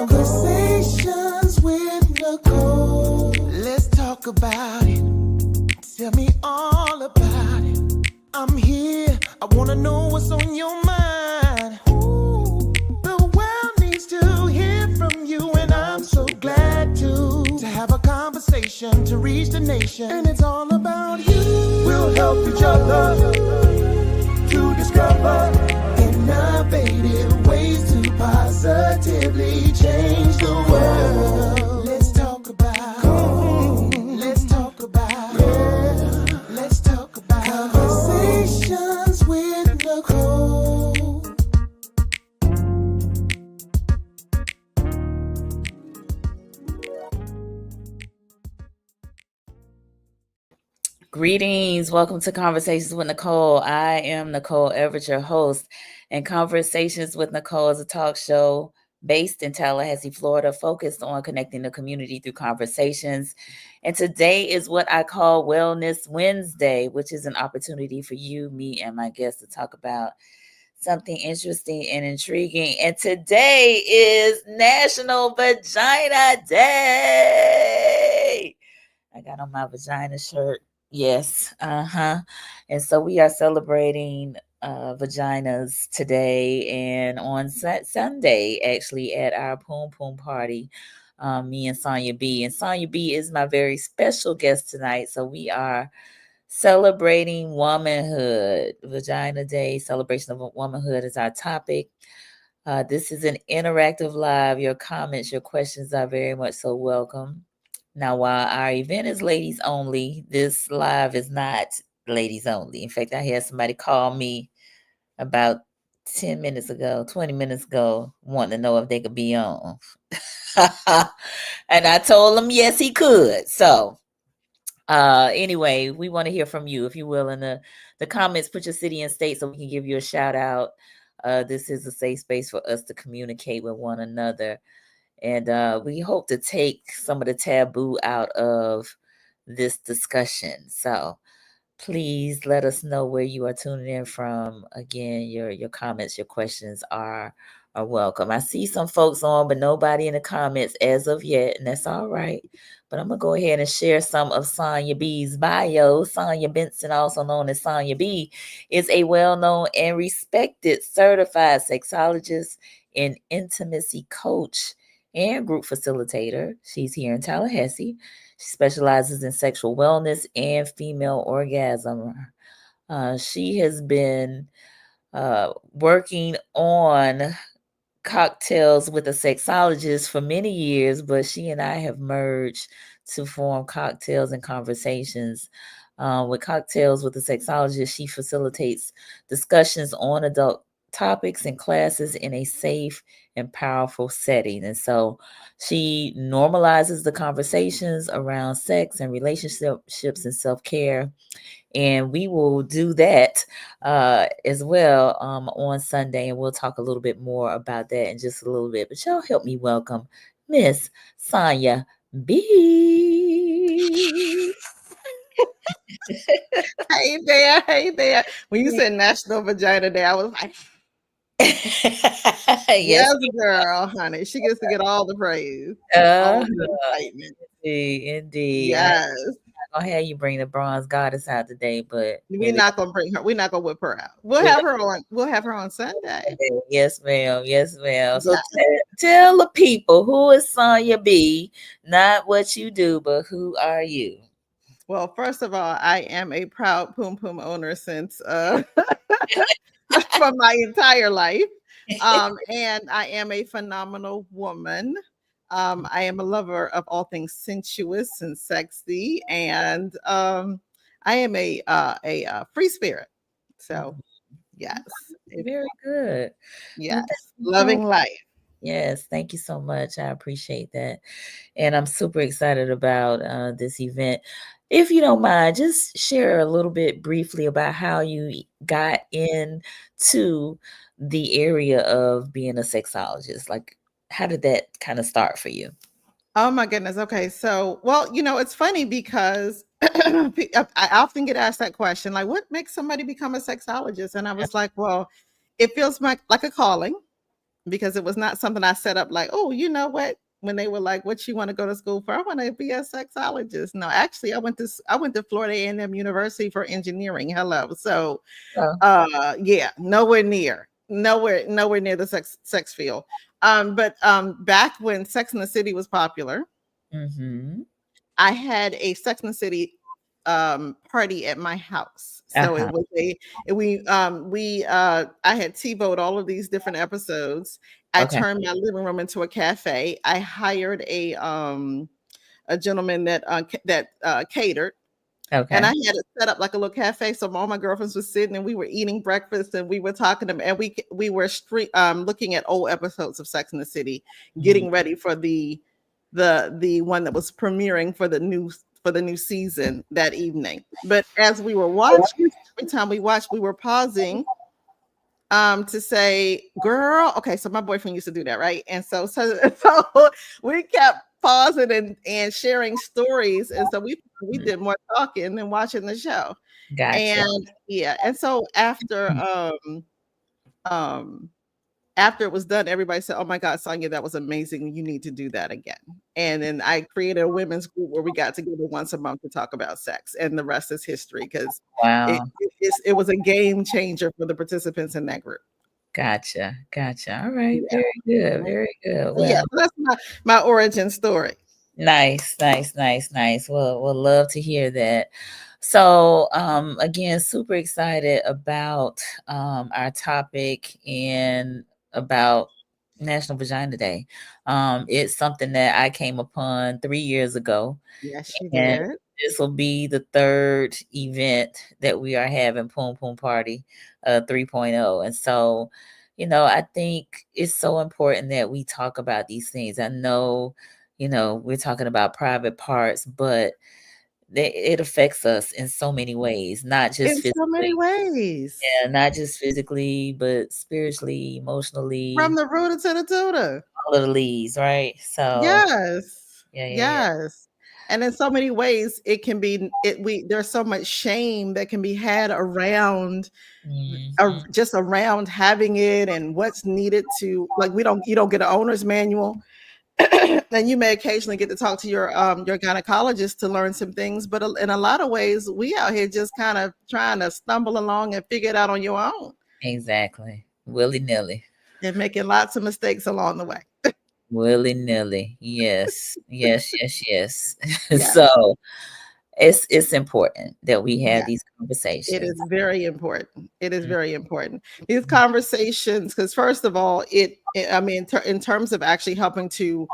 Conversations with Nicole. Let's talk about it. Tell me all about it. I'm here. I wanna know what's on your mind. Ooh, the world needs to hear from you, and I'm so glad to have a conversation to reach the nation. And it's all about you. We'll help each other to discover innovative ways to positively change the world. Let's talk about, let's talk about, let's talk about conversations with Nicole. Greetings. Welcome to Conversations with Nicole. I am Nicole Everett, your host. And Conversations with Nicole is a talk show based in Tallahassee, Florida, focused on connecting the community through conversations. And today is what I call Wellness Wednesday, which is an opportunity for you, me, and my guests to talk about something interesting and intriguing. And today is National Vagina Day. I got on my vagina shirt. Yes. And so we are celebrating vaginas today and on Sunday, actually, at our PumPum Party, me and Sonia B. And Sonia B is my very special guest tonight. So we are celebrating womanhood. Vagina Day, celebration of womanhood is our topic. This is an interactive live. Your comments, your questions are very much so welcome. Now, while our event is ladies only, this live is not ladies only. In fact, I had somebody call me about 10 minutes ago, 20 minutes ago, wanting to know if they could be on. And I told them, yes, he could. So anyway, we want to hear from you, if you will, in the comments. Put your city and state so we can give you a shout out. This is a safe space for us to communicate with one another. And we hope to take some of the taboo out of this discussion. So please let us know where you are tuning in from. Again, your comments, your questions are welcome. I see some folks on, but nobody in the comments as of yet, and that's all right. But I'm going to go ahead and share some of Sonia B's bio. Sonia Benson, also known as Sonia B, is a well-known and respected certified sexologist and intimacy coach and group facilitator. She's here in Tallahassee. She specializes in sexual wellness and female orgasm. She has been working on cocktails with a sexologist for many years, but she and I have merged to form Cocktails and Conversations. With Cocktails with a Sexologist, she facilitates discussions on adult topics and classes in a safe and powerful setting. And so she normalizes the conversations around sex and relationships and self-care. And we will do that as well on Sunday. And we'll talk a little bit more about that in just a little bit. But y'all help me welcome Miss Sonia B. Hey there, hey there. When you said National Vagina Day, I was like, yes, girl, honey. She gets to get all the praise. All the excitement. Indeed. Yes. I'm not gonna have you bring the bronze goddess out today, but we're not gonna bring her. We're not gonna whip her out. We'll have her on. We'll have her on Sunday. Yes, ma'am. Yes, ma'am. So tell the people, who is Sonia B? Not what you do, but who are you? Well, first of all, I am a proud PumPum owner since for my entire life. And I am a phenomenal woman. I am a lover of all things sensuous and sexy, and I am a free spirit. So, yes, very good. Yes, loving life. Yes, thank you so much. I appreciate that, and I'm super excited about this event. If you don't mind, just share a little bit briefly about how you got into the area of being a sexologist. Like, how did that kind of start for you? Oh my goodness. Okay. So, well, it's funny because I often get asked that question, like, what makes somebody become a sexologist? And I was like, well, it feels like a calling. because it was not something I set up like, oh, you know what? When they were like, "What you want to go to school for?" I want to be a sexologist. No, actually, I went to Florida A&M University for engineering. Hello, so Oh, yeah, nowhere near the sex field. But back when Sex in the City was popular, mm-hmm. I had a Sex and the City party at my house. So it Uh-huh. was we I had TiVoed all of these different episodes. I Okay. turned my living room into a cafe. I hired a gentleman that catered, and I Okay. had it set up like a little cafe. So all my girlfriends were sitting and we were eating breakfast and we were talking to them, and we were looking at old episodes of Sex in the City, Mhm. getting ready for the one that was premiering for the new season that evening. But as we were watching, every time we watched, we were pausing to say, girl, okay, so my boyfriend used to do that, right? And so we kept pausing and sharing stories. And so we Mhm. did more talking than watching the show. Gotcha. And yeah, and so um after it was done, everybody said, "Oh my God, Sonia, that was amazing. You need to do that again." And then I created a women's group where we got together once a month to talk about sex, and the rest is history because Wow. it was a game changer for the participants in that group. Gotcha. Gotcha. All right. Yeah. Very good. Mhm. Very good. So yeah, Well, so that's my origin story. nice, nice, nice, nice. We'll love to hear that. So, again, super excited about our topic and about National Vagina Day. It's something that I came upon 3 years ago, Yes, she and did. this will be the third event that we are having, PumPum Party 3.0. And so, I think it's so important that we talk about these things. I know, we're talking about private parts, but it affects us in so many ways, not In just so many physically. ways. Yeah, not just physically, but spiritually, From emotionally, the rooter to the tutor. all of the leads, right? So, Yes. yeah, yeah, yeah. Yes. And in so many ways, it can be there's so much shame that can be had around Mhm. just around having it and what's needed to like you don't get an owner's manual. And you may occasionally get to talk to your gynecologist to learn some things, but in a lot of ways we out here just kind of trying to stumble along and figure it out on your own Exactly. Willy-nilly. and making lots of mistakes along the way. Willy-nilly. Yes. Yes, yes, yes. Yeah. So, it's important that we have Yeah. these It conversations. is very important. It is Mm, very important. These mm, conversations, because first of all, I mean, in terms of actually helping to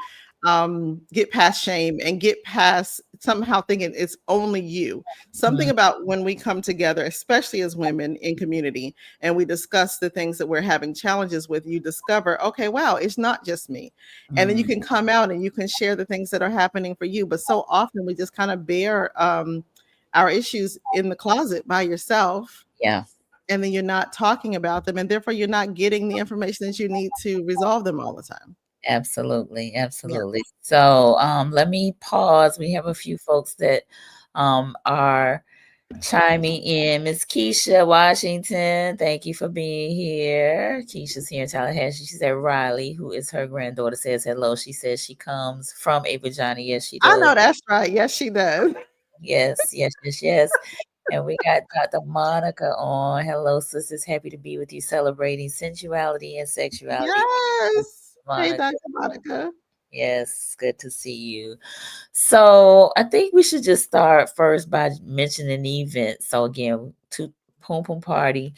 get past shame and get past somehow thinking it's only you. Something mm, about when we come together, especially as women in community, and we discuss the things that we're having challenges with, you discover, okay, wow, it's not just me. And then you mm. can come out and you can share the things that are happening for you. But so often we just kind of bear our issues in the closet by yourself, Yeah. and then you're not talking about them, and therefore you're not getting the information that you need to resolve them all the time. Absolutely, Yeah. absolutely. So, let me pause. We have a few folks that are chiming in. Miss Keisha Washington, thank you for being here. Keisha's here in Tallahassee. She said Riley, who is her granddaughter, says hello. She says she comes from a vagina. Yes, she I does. know that's right. Yes, she does. Yes, yes, yes, yes. And we got Dr. Monica on. Hello, sisters. Happy to be with you, celebrating sensuality and sexuality. Yes. Hey, Monica. Dr. Monica. Yes, good to see you. So I think we should just start first by mentioning the event. So again, to PumPum Party,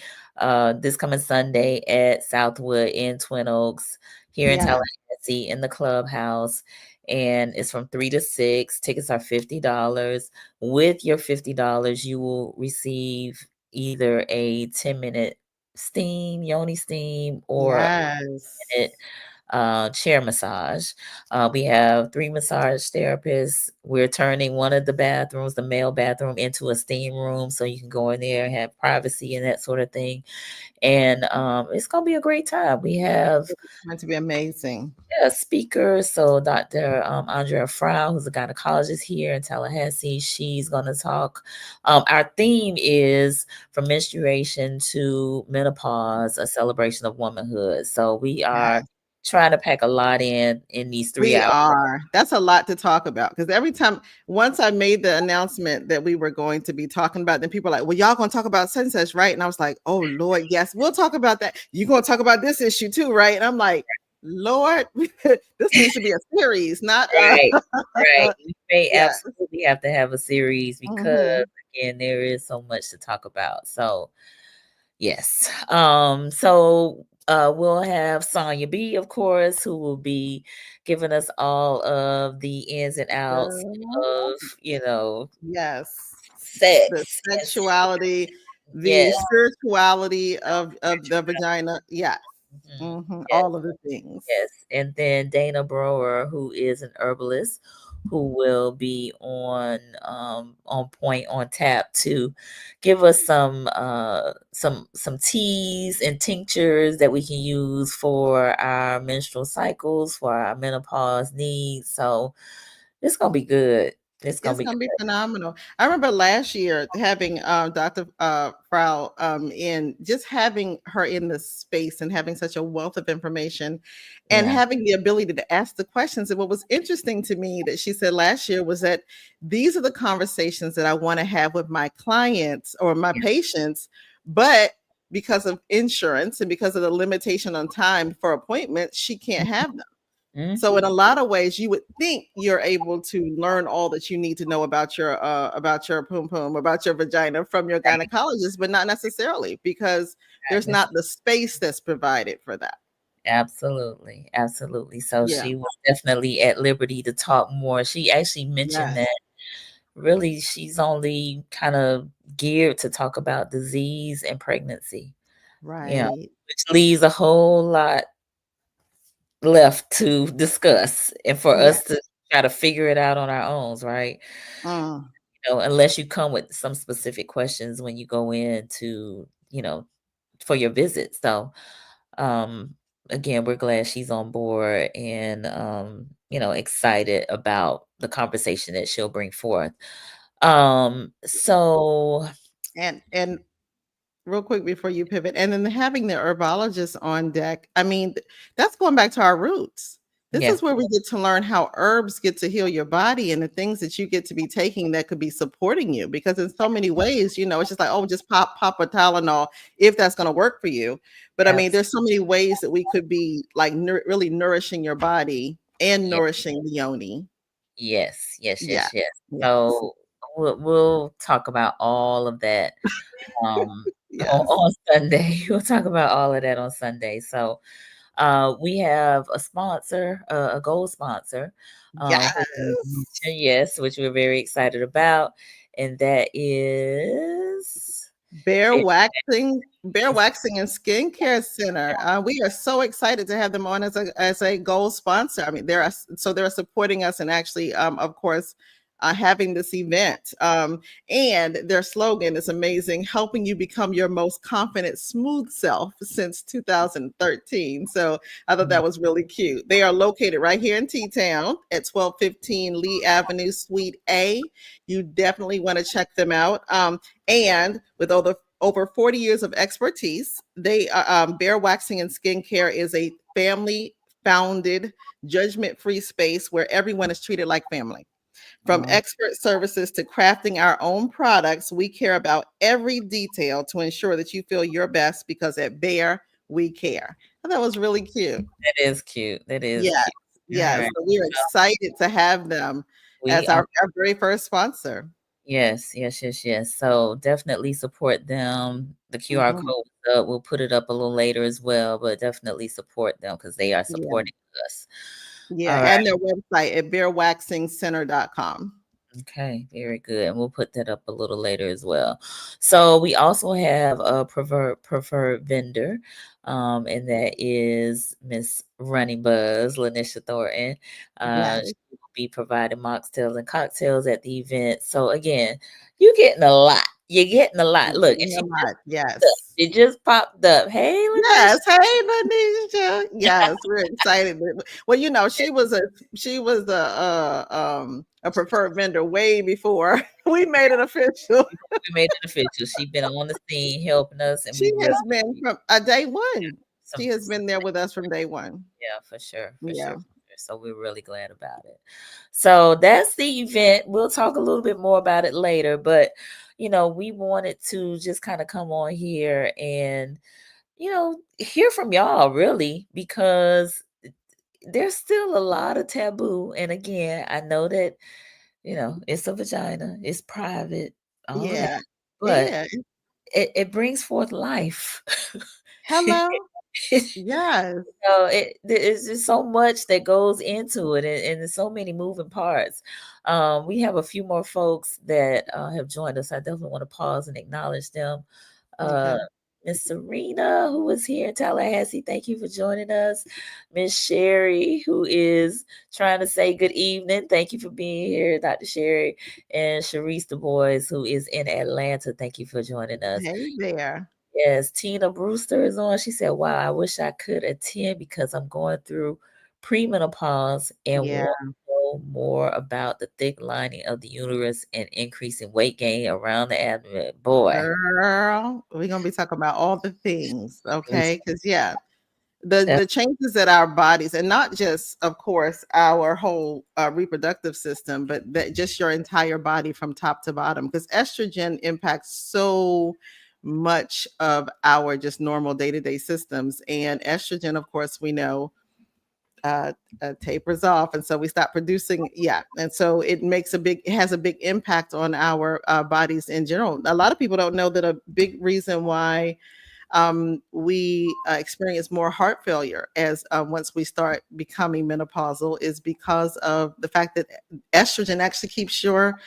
this coming Sunday at Southwood in Twin Oaks, here in Yeah. Tallahassee in the clubhouse. And it's from 3 to 6. Tickets are $50. With your $50, you will receive either a 10-minute steam, yoni steam, or minute Yes. chair massage. We have 3 massage therapists. We're turning one of the bathrooms, the male bathroom, into a steam room so you can go in there and have privacy and that sort of thing. And it's going to be a great time. We have It's going to be amazing. speakers. So Dr. Andrea Frau, who's a gynecologist here in Tallahassee, she's going to talk. Our theme is from menstruation to menopause, a celebration of womanhood. So we Yeah. are trying to pack a lot in these 3 We hours. are. That's a lot to talk about because every time, once I made the announcement that we were going to be talking about, then people are like, well, y'all going to talk about such and such, right? And I was like, oh, Lord, yes, we'll talk about that. You're going to talk about this issue too, right? And I'm like, Lord, this needs to be a series, not Right, right. We may yeah. absolutely have to have a series because Mhm. again, there is so much to talk about. So yes. So we'll have Sonia B, of course, who will be giving us all of the ins and outs Girl. of, Yes. The sex and sexuality, the yes. spirituality of the vagina. Yes. Mhm. Yes. All of the things. Yes, and then Dana Brower, who is an herbalist, who will be on point, on tap to give us some teas and tinctures that we can use for our menstrual cycles, for our menopause needs. So it's gonna be good. It's gonna It's be gonna be good. phenomenal. I remember last year having Dr. Frau in, just having her in the space and having such a wealth of information and Yeah. having the ability to ask the questions. And what was interesting to me that she said last year was that these are the conversations that I want to have with my clients or my Yeah. patients, but because of insurance and because of the limitation on time for appointments, she can't have them. So in Mhm. a lot of ways, you would think you're able to learn all that you need to know about your pum pum, about your vagina from your gynecologist, but not necessarily because there's Right. not the space that's provided for that. Absolutely, absolutely. So Yeah. she was definitely at liberty to talk more. She actually mentioned Yes. that really she's only kind of geared to talk about disease and pregnancy, Right. which leaves a whole lot left to discuss and for Yes. us to try to figure it out on our own, right? Mm. Unless you come with some specific questions when you go in to, for your visit. So, um, again, we're glad she's on board and, excited about the conversation that she'll bring forth. So And real quick before you pivot, and then having the herbologist on deck. I mean, that's going back to our roots. This yeah, is where we get to learn how herbs get to heal your body and the things that you get to be taking that could be supporting you. Because in so many ways, it's just like, oh, just pop a Tylenol if that's going to work for you. But I mean, abs- there's so many ways that we could be like really nourishing your body and yeah, nourishing the yoni. yes, yes, Yeah. yes, yes. Yes. So we'll talk about all of that um Yes. on Sunday. We'll talk about all of that on Sunday. So we have a sponsor, a gold sponsor, who we Yes. mentioned, yes, which we're very excited about, and that is Fit Bear Waxing and Skincare Center. We are so excited to have them on as a gold sponsor. I mean, they're supporting us and actually, of course, having this event. And their slogan is amazing: helping you become your most confident, smooth self since 2013. So I thought that was really cute. They are located right here in T-Town at 1215 Lee Avenue, Suite A. You definitely want to check them out. And with over 40 years of expertise, Bear Waxing and Skincare is a family founded, judgment free space where everyone is treated like family. From oh, expert services to crafting our own products, we care about every detail to ensure that you feel your best because at Bear, we care. And that was really cute. that is cute. That is Yes, cute. All yes. right. So we're excited to have them We as are our very first sponsor. yes, yes, yes, yes. So definitely support them. The QR Mhm. code is up. We'll put it up a little later as well, but definitely support them because they are Yeah. supporting us. Yeah, All right. and their website at bearwaxingcenter.com. Okay, very good. And we'll put that up a little later as well. So we also have a preferred vendor, and that is Miss Running Buzz, Lanisha Thornton. Yes, She will be providing mocktails and cocktails at the event. So again, you're getting a lot. You're getting a lot. Look, and a lot. it just popped up. Hey, Lanisha. Yes. Hey, Lanisha. Yes, we're excited. Well, she was a preferred vendor way before we made it official. We made it official. She's been on the scene helping us, and we She really has been from day one. some She has been there with us from day one. yeah, for sure, for sure, Yeah. for sure. So we're really glad about it. So that's the event. We'll talk a little bit more about it later, but we wanted to just kind of come on here and hear from y'all really because there's still a lot of taboo. And again, I know that it's a vagina, it's private, all of that, Yeah. but Yeah. it brings forth life. Hello. Yes. There's just so much that goes into it, and there's so many moving parts. We have a few more folks that have joined us. I definitely want to pause and acknowledge them. Okay. Miss Serena, who was here in Tallahassee, thank you for joining us. Miss Sherry, who is trying to say good evening, thank you for being here, Dr. Sherry. And Sharice Du Bois, who is in Atlanta, thank you for joining us. Hey there. Yes, Tina Brewster is on. She said, wow, I wish I could attend because I'm going through premenopause and Yeah. want to know more about the thick lining of the uterus and increasing weight gain around the abdomen. Boy, Girl, we're gonna be talking about all the things, it's okay? Because yeah, the def- the changes that our bodies, and not just, of course, our whole reproductive system, but that just your entire body from top to bottom. Because estrogen impacts so much of our just normal day-to-day systems, and estrogen, of course, we know uh, tapers off, and so we stop producing. Yeah, and so it has a big impact on our bodies in general. A lot of people don't know that a big reason why we experience more heart failure as once we start becoming menopausal is because of the fact that estrogen actually keeps your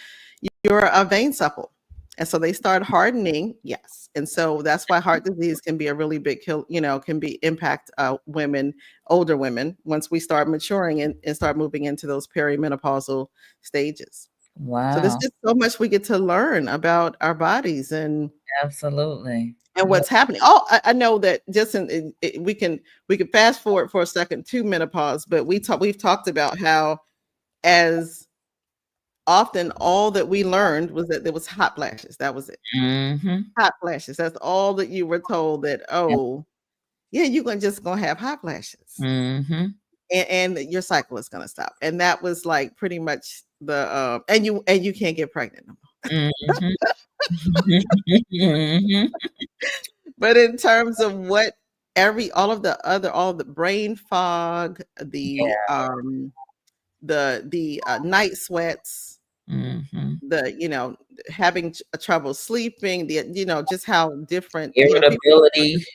vein supple. And so they start hardening, yes. And so that's why heart disease can be a really big kill, can be impact women, older women, once we start maturing and start moving into those perimenopausal stages. So there's wow, just so much we get to learn about our bodies absolutely. and Yeah. what's happening. Oh, I know that just we can fast forward for a second to menopause, but we've talked about how as often all that we learned was that there was hot flashes. That was it. Mm-hmm. Hot flashes. That's all that you were told that, oh, yeah, you're gonna have hot flashes. Mm-hmm. And your cycle is gonna stop. And that was like pretty much the and you can't get pregnant no more. Mm-hmm. Mm-hmm. But in terms of what all of the brain fog, the night sweats, Mm-hmm. the having trouble sleeping, just how different, people Irritability.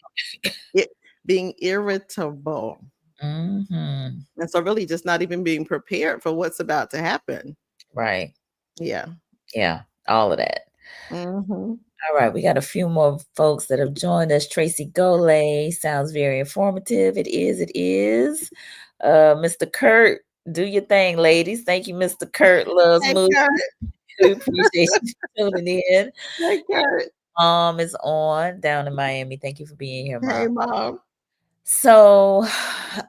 it, being irritable, Mm-hmm. and so really just not even being prepared for what's about to happen. Right. Yeah. Yeah. All of that. Hmm. All right, we got a few more folks that have joined us. Tracy Gole sounds very informative. It is. It is. Mr. Kurt, do your thing, ladies. Thank you, Mr. Kurt. Loves Hey, movies. Kurt. We appreciate you tuning in. Hey, Kurt. Mom is on down in Miami. Thank you for being here, Hey, Mom. Mom. So,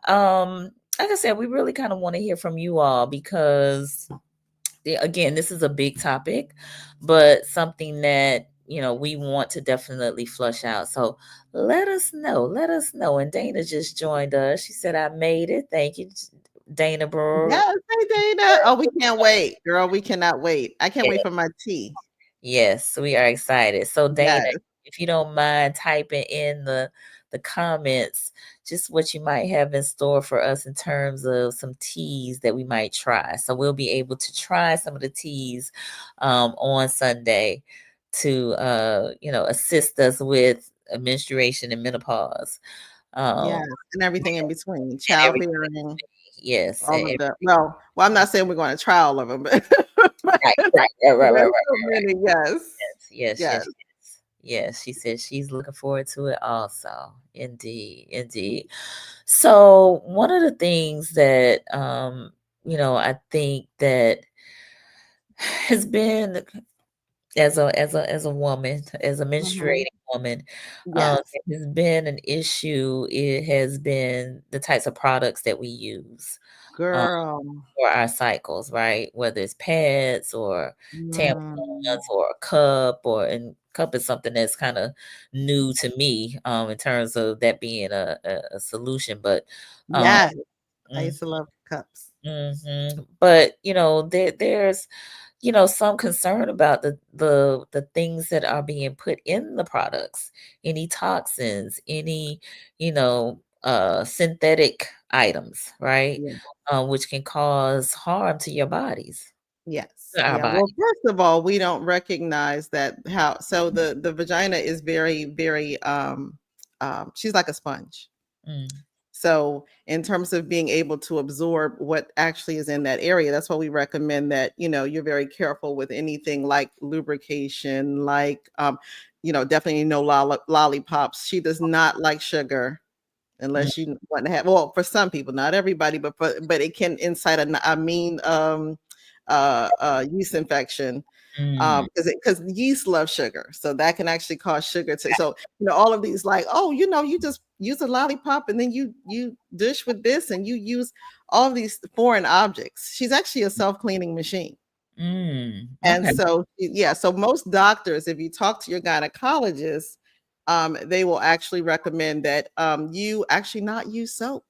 like I said, we really kind of want to hear from you all because again, this is a big topic, but something that we want to definitely flush out. So let us know. Let us know. And Dana just joined us. She said, "I made it." Thank you, Dana Brewer. Yes. Hey, Dana. Oh, we can't wait, girl. We cannot wait. I can't wait for my tea. Yes, we are excited. So Dana, Yes. if you don't mind typing in the comments just what you might have in store for us in terms of some teas that we might try. So we'll be able to try some of the teas on Sunday to assist us with menstruation and menopause. Yes. Um And everything in between, and everything. childbearing, Yes. all of the. Well, I'm not saying we're going to try all of them, but Right, right, right, right, right, there's right. so many. Yes. Yes, yes, Yes. yes, yes. Yes, she said she's looking forward to it also. Indeed, indeed. So one of the things that I think that has been as a woman, as a Mhm. menstruating woman. Yes, It has been an issue. It has been the types of products that we use. Um, girl. for our cycles, right? Whether it's pads or Mm. tampons or a cup, or and cup is something that's kind of new to me, in terms of that being a solution. But um, Yes, I mm, used to love cups. but there's some concern about the things that are being put in the products, any toxins, any synthetic items, right? Yeah. Which can cause harm to your bodies, Yes. to our Yeah. Well, body. first of all, we don't recognize that how so the vagina is very, very she's like a sponge. Mm, So, in terms of being able to absorb what actually is in that area, that's why we recommend that, you're very careful with anything like lubrication, like, definitely no lollipops. She does not like sugar mm, unless you want to have, well, for some people, not everybody, but it can incite a mean yeast infection, mm, because yeast love sugar, so that can actually cause sugar to, so all of these, like, oh, you just use a lollipop and then you dish with this and you use all of these foreign objects. She's actually a self-cleaning machine. And okay. so yeah, so most doctors, if you talk to your gynecologist, they will actually recommend that you actually not use soap.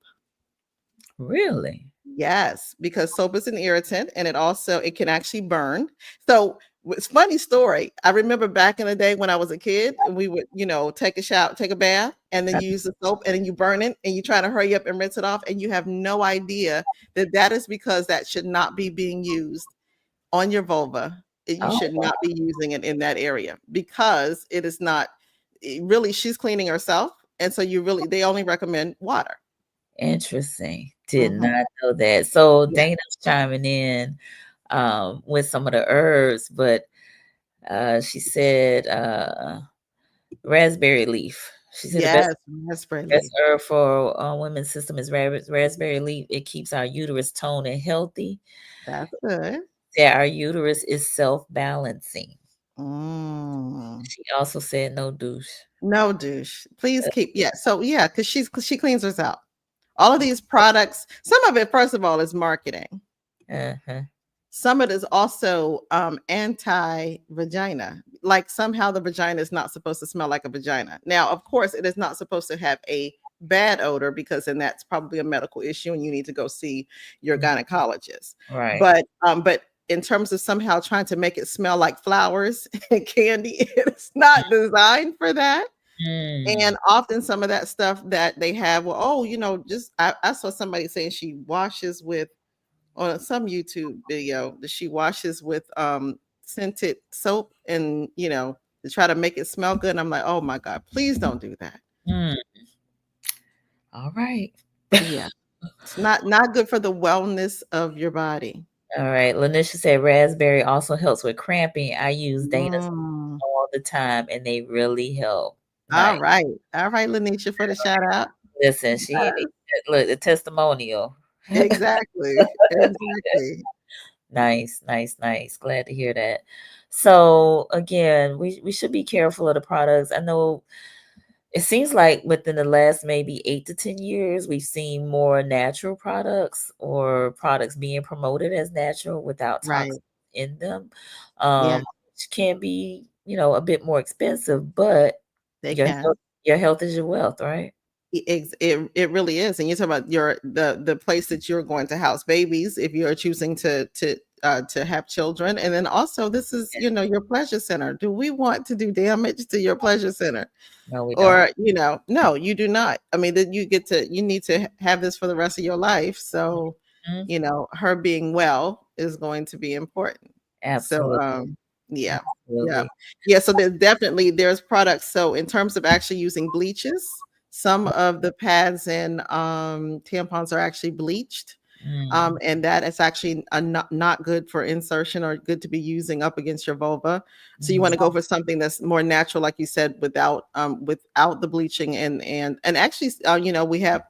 Really? Yes, because soap is an irritant and it can actually burn. So it's funny story. I remember back in the day when I was a kid and we would, take a shower, take a bath, and then Uh, you use the soap and then you burn it and you try to hurry up and rinse it off, and you have no idea that that is because that should not be being used on your vulva. You oh, should not be using it in that area because it is not really, she's cleaning herself. And so they only recommend water. interesting. Did Mhm. not know that. So Yeah. Dana's chiming in with some of the herbs, but she said raspberry leaf. She said the Yes, raspberry best leaf. herb for women's system is raspberry leaf. It keeps our uterus toned and healthy. That's good. Yeah, our uterus is self-balancing. Mm. She also said no douche. No douche. Please keep, yeah. So yeah, because she cleans herself. All of these products, some of it, first of all, is marketing. Uh-huh. Some of it is also anti-vagina. Like somehow the vagina is not supposed to smell like a vagina. Now, of course, it is not supposed to have a bad odor, because then that's probably a medical issue and you need to go see your Mm, gynecologist. right. But in terms of somehow trying to make it smell like flowers and candy, it's not designed for that. Mm, And often some of that stuff that they have, well, oh, just I saw somebody saying she washes with, on some YouTube video, that she washes with scented soap, and to try to make it smell good. And I'm like, oh my God, please don't do that. mm. All right. Yeah. It's not good for the wellness of your body. All right. Lanisha said raspberry also helps with cramping. I use Dana's Mm. all the time and they really help. All Nice. right. All right, Lanisha, for the shout out. Listen, she Uh, ain't look the testimonial. exactly. Exactly. Nice, nice, nice. Glad to hear that. So again, we should be careful of the products. I know it seems like within the last maybe 8 to 10 years, we've seen more natural products or products being promoted as natural without Right. toxins in them, Yeah, which can be, a bit more expensive, but they your can. health, your health is your wealth, right? It really is. And you're talking about the place that you're going to house babies if you're choosing to have children. And then also, this is, your pleasure center. Do we want to do damage to your pleasure center? No, we don't. Or, no, you do not. I mean, that you need to have this for the rest of your life. So, Mhm. her being well is going to be important. So, Absolutely, yeah, yeah, absolutely. yeah. So there's products. So in terms of actually using bleaches, some of the pads and tampons are actually bleached. Mm, And that is actually not good for insertion or good to be using up against your vulva. So you want mhm, to go for something that's more natural, like you said, without the bleaching, and actually, we have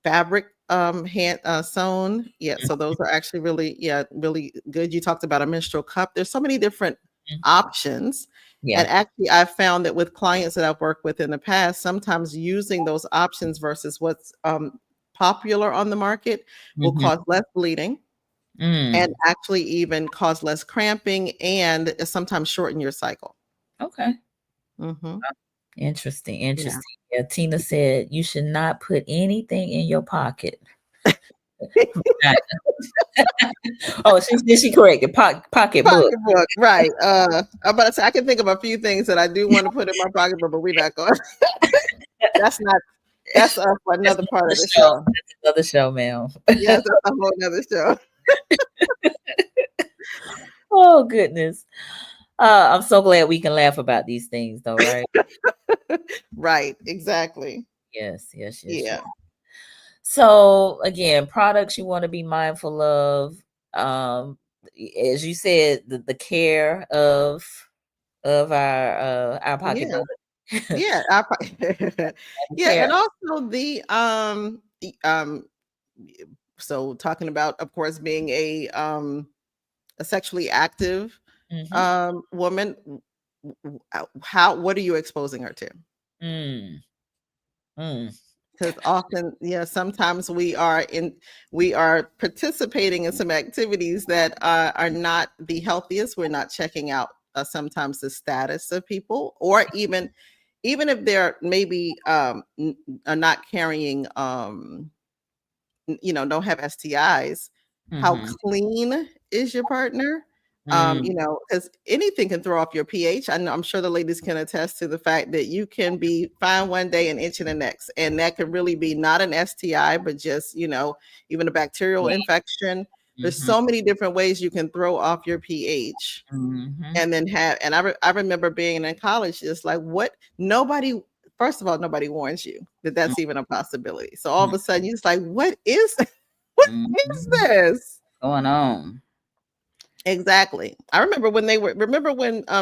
fabric hand sewn. Yeah, so those are actually really, yeah, really good. You talked about a menstrual cup. There's so many different options. Yeah. And actually, I've found that with clients that I've worked with in the past, sometimes using those options versus what's popular on the market will cause less bleeding and actually even cause less cramping and sometimes shorten your cycle. Okay. Interesting. Interesting. Yeah. Tina said you should not put anything in your pocket. Oh, she corrected. Pocketbook. Pocketbook, right. I'm about to say I can think of a few things that I do want to put in my pocketbook, but we're not going. That's for another part of the show. That's another show, ma'am. Yes, that's a whole nother show. Oh goodness. I'm so glad we can laugh about these things though, right? Right, exactly. Yes. Yeah. So again, products you want to be mindful of. As you said, the care of our pocketbook. Yeah. And also so talking about, of course, being a sexually active woman, what are you exposing her to? Because often, sometimes we are participating in some activities that are not the healthiest. We're not checking out sometimes the status of people, or even if they're maybe are not carrying, don't have STIs. How clean is your partner? Because anything can throw off your pH. I'm sure the ladies can attest to the fact that you can be fine one day and itching the next, and that could really be not an STI, but just even a bacterial infection. There's so many different ways you can throw off your pH, and then I remember being in college, just like first of all, nobody warns you that that's even a possibility. So all of a sudden, you're just like, what is this going on? Exactly. I remember when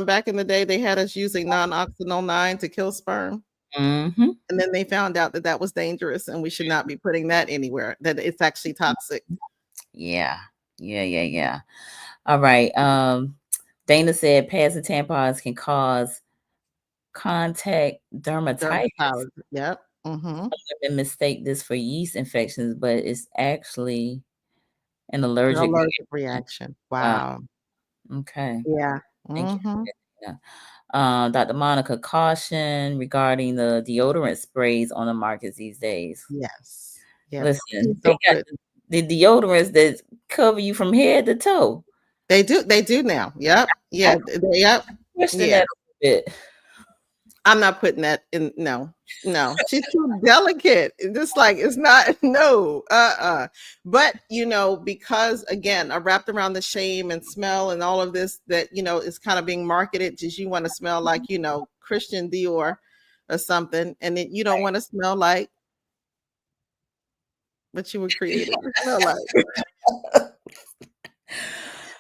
back in the day they had us using non-oxynol 9 to kill sperm. And then they found out that was dangerous and we should not be putting that anywhere, that it's actually toxic. Yeah. All right. Dana said pads and tampons can cause contact dermatitis. Yep. Women mistake this for yeast infections, but it's actually an allergic reaction. Wow. Okay. Yeah. Thank you. Dr. Monica, caution regarding the deodorant sprays on the markets these days. Yes. Listen, they got the deodorants that cover you from head to toe. They do now. Yep. Yeah. Yep. Question that a bit. I'm not putting that in. No, she's too delicate. It's just like, it's not, no, But, because again, I wrapped around the shame and smell and all of this that, is kind of being marketed, just you want to smell like, Christian Dior or something. And then you don't want to smell like what you were created to smell like.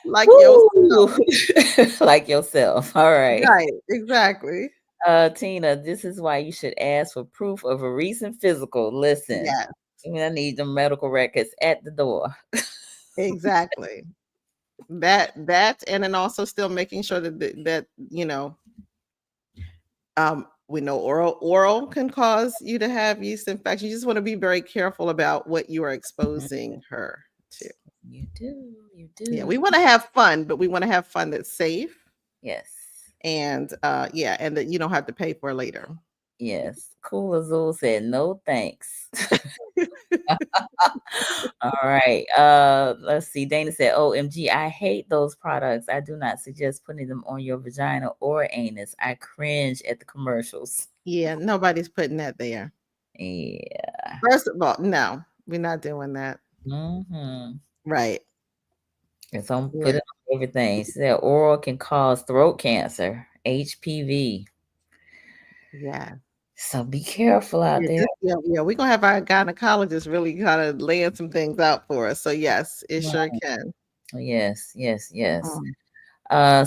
Like yourself. Like yourself. All right. Right. Exactly. Tina, this is why you should ask for proof of a recent physical. Listen, I need the medical records at the door. Exactly. That and then also still making sure that we know oral can cause you to have yeast infection. You just want to be very careful about what you are exposing her to. You do. Yeah, we want to have fun, but we want to have fun that's safe. Yes. And and that you don't have to pay for later. Yes. Cool Azul said no thanks. All right. Let's see. Dana said, OMG, I hate those products. I do not suggest putting them on your vagina or anus. I cringe at the commercials. Yeah, nobody's putting that there. Yeah. First of all, no, we're not doing that. Right. And so I'm putting on everything. She said oral can cause throat cancer, HPV. Yeah. So be careful out there. Yeah, we're gonna have our gynecologist really kind of laying some things out for us. So yes, it sure can. Yes.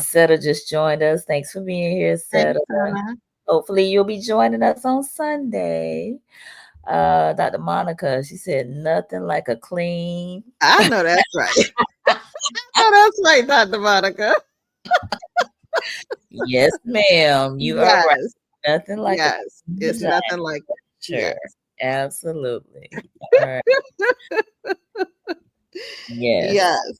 Seta just joined us. Thanks for being here, Seta. Hopefully you'll be joining us on Sunday. Dr. Monica, she said nothing like a clean. I know that's right. I know that's right, Dr. Monica. Yes, ma'am. You are right. Yes, Nothing like a yes. It's vagina. nothing like Sure. yes. Absolutely. All right. Yes. Yes.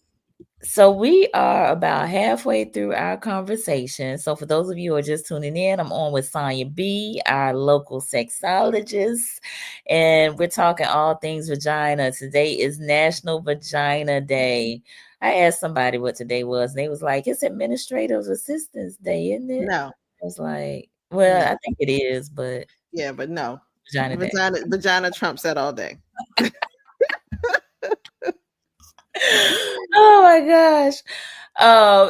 So we are about halfway through our conversation. So for those of you who are just tuning in, I'm on with Sonia B, our local sexologist, and we're talking all things vagina. Today is National Vagina Day. I asked somebody what today was, and they was like, "It's Administrative Assistance Day, isn't it?" No, I was like, "Well, no. I think it is, but Yeah, but no. Vagina Day." Vagina trumps that all day. Oh my gosh.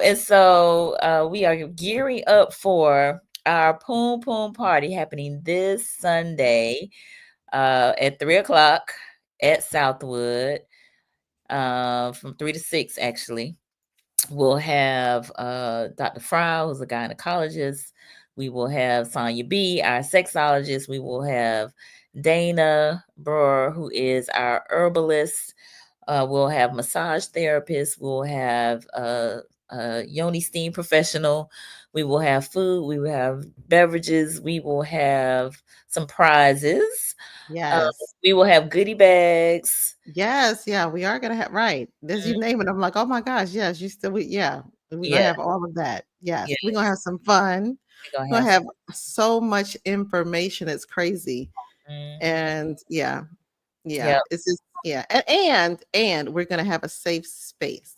And so we are gearing up for our PumPum Party happening this Sunday at 3 o'clock at Southwood, from 3 to 6 actually. We'll have Dr. Fry, who's a gynecologist. We will have Sonia B, our sexologist. We will have Dana Brewer, who is our herbalist. We'll have massage therapists. We'll have yoni steam professional. We will have food. We will have beverages. We will have some prizes. Uh, Yes. we will have goodie bags. Yes, yeah, we are gonna have right. As Mm, you name it, I'm like, oh my gosh, yes, you still yeah, we're gonna yeah, have all of that. yeah. Yes, we're gonna have some fun. We're gonna We're have gonna some. have so much information, it's crazy. Mhm. And yeah, Yep. it's just yeah. And we're gonna have a safe space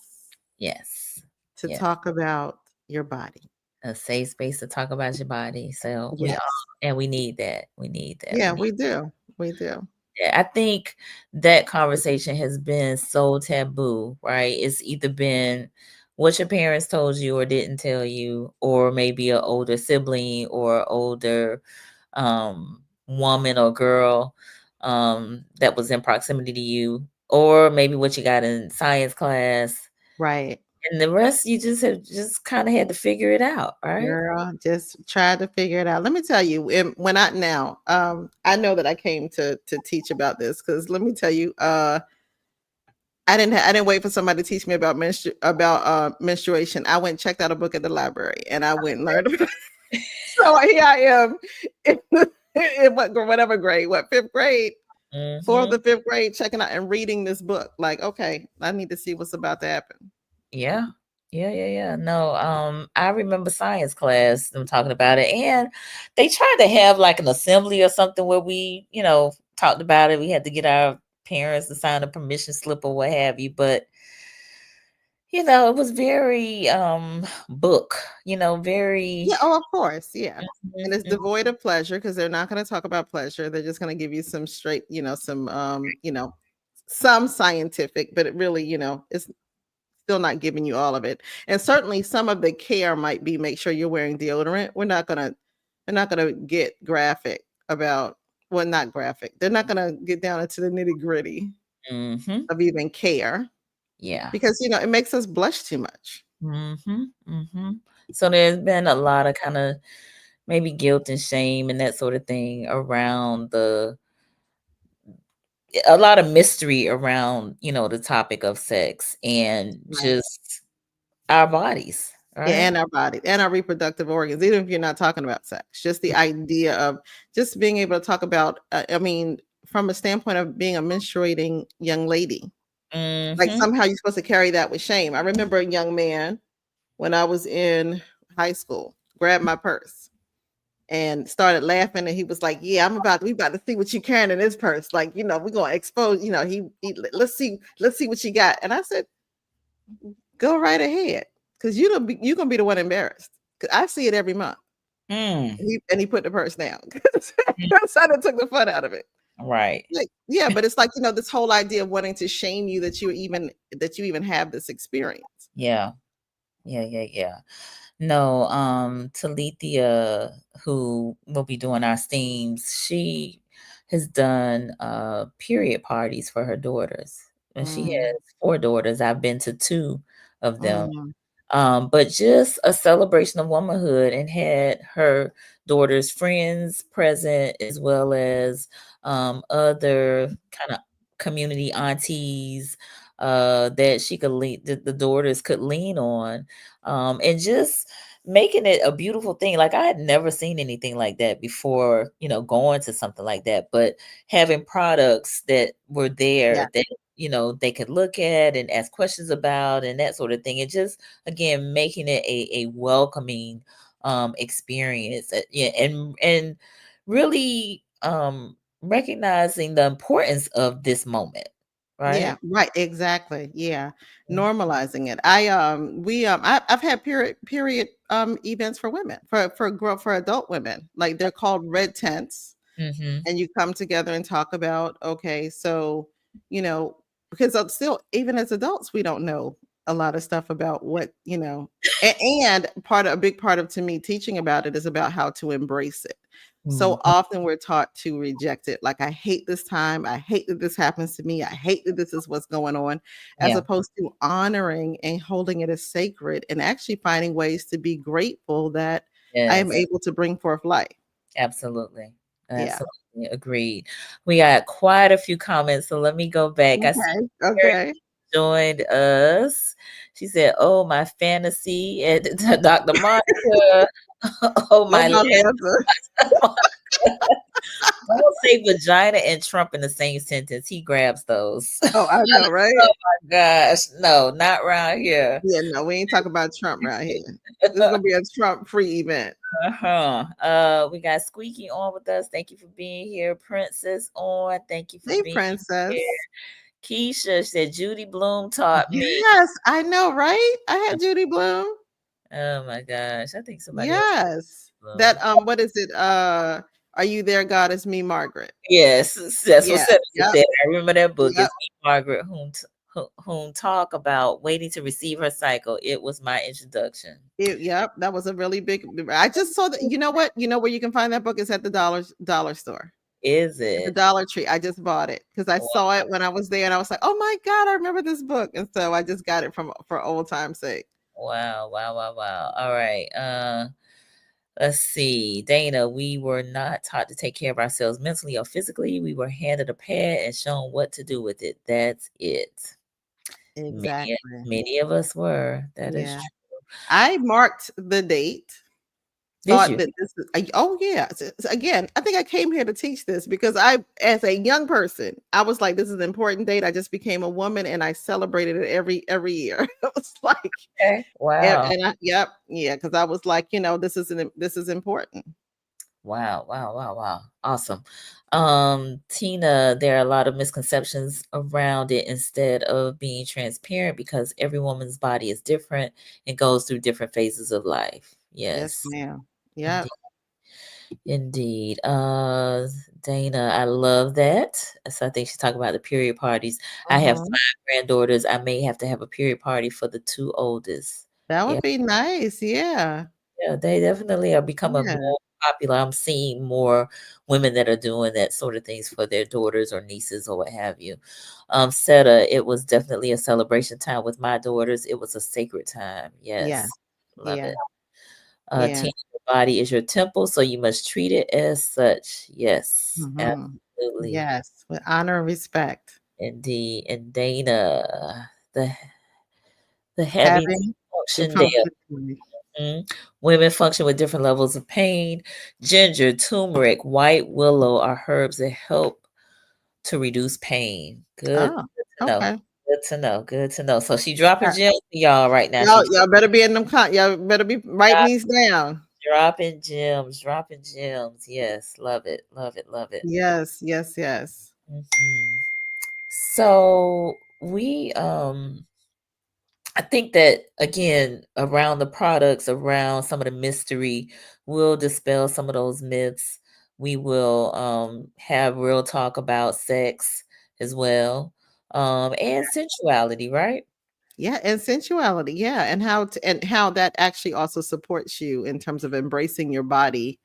Yes. to Yeah. talk about your body. A safe space to talk about your body. So we all, Yes. and we need that. We need that. We Yeah, need. we do. We do. Yeah, I think that conversation has been so taboo, right? It's either been what your parents told you or didn't tell you, or maybe an older sibling or older woman or girl that was in proximity to you, or maybe what you got in science class. Right. And the rest you just have just kind of had to figure it out, right? Girl, just try to figure it out. Let me tell you, when I now, I know that I came to teach about this because let me tell you, I didn't wait for somebody to teach me about menstruation. I went and checked out a book at the library, and I went and learned. So here I am in whatever grade, what fifth grade, fourth Hmm. or fifth grade, checking out and reading this book. Like, okay, I need to see what's about to happen. Yeah. Yeah, yeah, yeah. No, I remember science class, them talking about it. And they tried to have like an assembly or something where we, talked about it. We had to get our parents to sign a permission slip or what have you. But, it was very book, very. Yeah, oh, of course, yeah. And it's Mhm, devoid of pleasure because they're not going to talk about pleasure. They're just going to give you some straight, some scientific, but it really, it's still not giving you all of it. And certainly some of the care might be make sure you're wearing deodorant. They're not gonna get graphic about well, not graphic. They're not gonna get down into the nitty-gritty mhm. of even care Yeah. because it makes us blush too much. Mhm, mhm. So there's been a lot of kind of maybe guilt and shame and that sort of thing around a lot of mystery around, the topic of sex and Right. just our bodies, Yeah, right? and our body and our reproductive organs, even if you're not talking about sex, just the idea of just being able to talk about, I mean, from a standpoint of being a menstruating young lady, like Mhm. somehow you're supposed to carry that with shame. I remember a young man when I was in high school grabbed my purse and started laughing, and he was like, "Yeah, we about to see what you carrying in this purse. Like, we're gonna expose. Let's see what you got." And I said, "Go right ahead, because you gonna be the one embarrassed. 'Cause I see it every month." Mm. And he put the purse down. Mm. That's how they took the fun out of it. Right. Like, yeah, but it's like this whole idea of wanting to shame you that you even have this experience. Yeah. Yeah, yeah, yeah. No, Talithia, who will be doing our steams, she has done period parties for her daughters. And she Mm, has 4 daughters. I've been to 2 of them. mm, But just a celebration of womanhood and had her daughter's friends present as well as other kind of community aunties that she could lean, the daughters could lean on, and just making it a beautiful thing. Like I had never seen anything like that before, going to something like that, but having products that were Yeah. there that, they could look at and ask questions about and that sort of thing. And just again, making it a welcoming experience. Yeah, and really recognizing the importance of this moment, Yeah, right? right, exactly. Yeah. Mm. Normalizing it. I've had period events for women, for adult women. Like they're called red tents, Mm-hmm. and you come together and talk about, okay, so, you know, because still, even as adults, we don't know a lot of stuff about what, and a big part of to me teaching about it is about how to embrace it. So Mhm. often we're taught to reject it. Like, I hate this time. I hate that this happens to me. I hate that this is what's going on, as Yeah. opposed to honoring and holding it as sacred and actually finding ways to be grateful that I am Yes. able to bring forth life. Absolutely. Yeah. Absolutely. Agreed. We got quite a few comments, so let me go back. I see Okay. Mary Okay. joined us. She said, "Oh, my fantasy," and Dr. Monica. Oh, my Nobody last. has a Don't say vagina and Trump in the same sentence. He grabs those. Oh, I know, right? Oh my gosh. No, not around here. Yeah, no, we ain't talking about Trump right here. This is gonna be a Trump-free event. Uh-huh. We got Squeaky on with us. Thank you for being here. Princess on. Thank you for Hey, being here. princess. Keisha said Judy Bloom taught me. Yes, I know, right? I had Judy Bloom. Oh my gosh. I think somebody else had Yes. That Bloom. what is it? Are You There, God? It's Me, Margaret. Yes, that's what Yeah, said yep, said. I remember that book. yep. It's me, Margaret, whom talk about waiting to receive her cycle. It was my introduction. Yep, that was a really big. I just saw that. You know what? You know where you can find that book is at the dollar store. Is At the it? Dollar Tree. I just bought it because I saw it when I was there, and I was like, "Oh my god, I remember this book!" And so I just got it for old time's sake. Wow, wow, wow, wow. All right. Let's see. Dana, we were not taught to take care of ourselves mentally or physically. We were handed a pad and shown what to do with it. That's it. Many, Exactly. many of us were. That is Yeah. true. I marked the date. Did Thought you? that this is oh yeah. Again, I think I came here to teach this because as a young person, I was like, this is an important date. I just became a woman and I celebrated it every year. It was like, Okay. Wow. yep, yeah, because I was like, this is important. Wow. Wow. Wow. Wow. Awesome. Tina, there are a lot of misconceptions around it instead of being transparent because every woman's body is different and goes through different phases of life. Yes, Yes. ma'am. Yep. Indeed. Indeed. Dana, I love that. So I think she's talking about the period parties. I have Mhm. 5 granddaughters. I may have to have a period party for the 2 oldest. That Yeah, would be nice. Yeah. yeah, they definitely are becoming Yeah. more popular. I'm seeing more women that are doing that sort of things for their daughters or nieces or what have you. Seta, it was definitely a celebration time with my daughters. It was a sacred time. Yeah. Yes. Love Yeah. it. Yeah. Tina, your body is your temple, so you must treat it as such. Yes, Mhm. absolutely. Yes. With honor and respect. Indeed. And Dana, the heavy Having to function there. function. Mhm. Women function with different levels of pain. Ginger, turmeric, white willow are herbs that help to reduce pain. Oh, Good to know. okay. Good to know. Good to know. So she dropping gems for y'all right now. Y'all better be in them y'all better be writing Drop- these down. dropping gems. Dropping gems. Yes. Love it. Love it. Love it. Yes, yes, yes. Mhm. So we I think that again around the products, around some of the mystery, we'll dispel some of those myths. We will have real talk about sex as well. And sensuality, right? Yeah, and sensuality, yeah, and how that actually also supports you in terms of embracing your body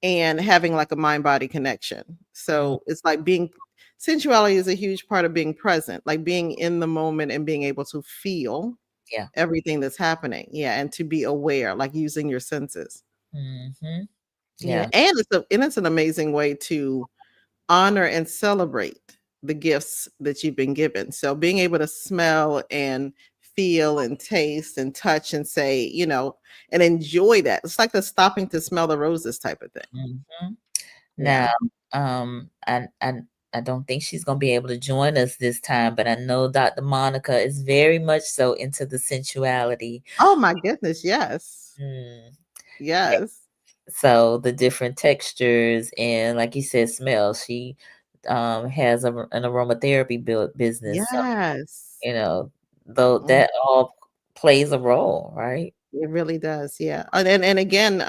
and having like a mind-body connection. Mm, So, it's like being sensuality is a huge part of being present, like being in the moment and being able to feel yeah. everything that's happening. Yeah, and to be aware, like using your senses. Hmm. Yeah, Yeah. and it's an amazing way to honor and celebrate the gifts that you've been given. So being able to smell and feel and taste and touch and say, and enjoy that. It's like the stopping to smell the roses type of thing. Mhm. Yeah. Now, I don't think she's gonna be able to join us this time, but I know Dr. Monica is very much so into the sensuality. Oh my goodness, yes. Mm. Yeah. Yes. So the different textures and, like you said, smells. She has an aromatherapy business. So, Yes. you know, though Mm, that all plays a role, right? it really does. Yeah. And again,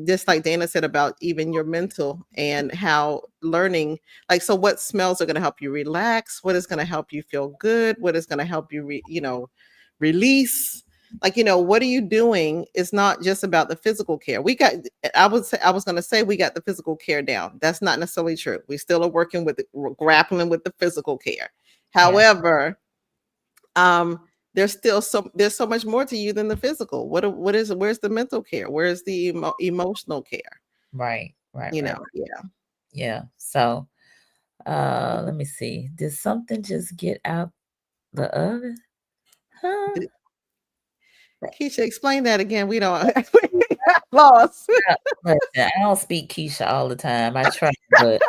just like Dana said about even your mental and how learning, like, so what smells are going to help you relax, what is going to help you feel good, what is going to help you release, like, what are you doing? It's not just about the physical care. I was going to say we got the physical care down. That's not necessarily true. We still are working with we're grappling with the physical care. Yeah, However, um there's so much more to you than the physical. Where's the mental care? Where's the emotional care? right, right, right. Yeah. Yeah. So, let me see. Did something just get out the oven? Huh? Keisha, explain that again. We don't we got lost. Listen, I don't speak Keisha all the time. I try, but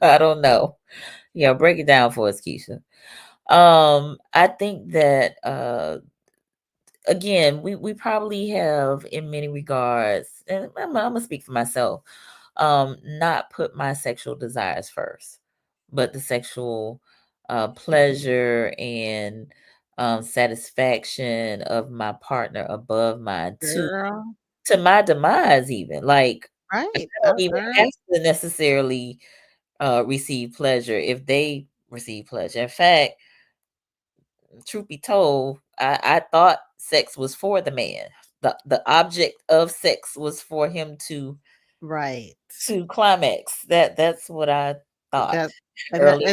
I don't know. Yeah, break it down for us, Keisha. I think that again, we probably have in many regards, and I'm gonna speak for myself, not put my sexual desires first, but the sexual pleasure and satisfaction of my partner above mine Girl. to my demise even. Like, I Right. don't even Girl. have to necessarily receive pleasure if they receive pleasure. In fact, truth be told, I thought sex was for the man. The object of sex was for him Right. to climax. That's what I thought That and that early.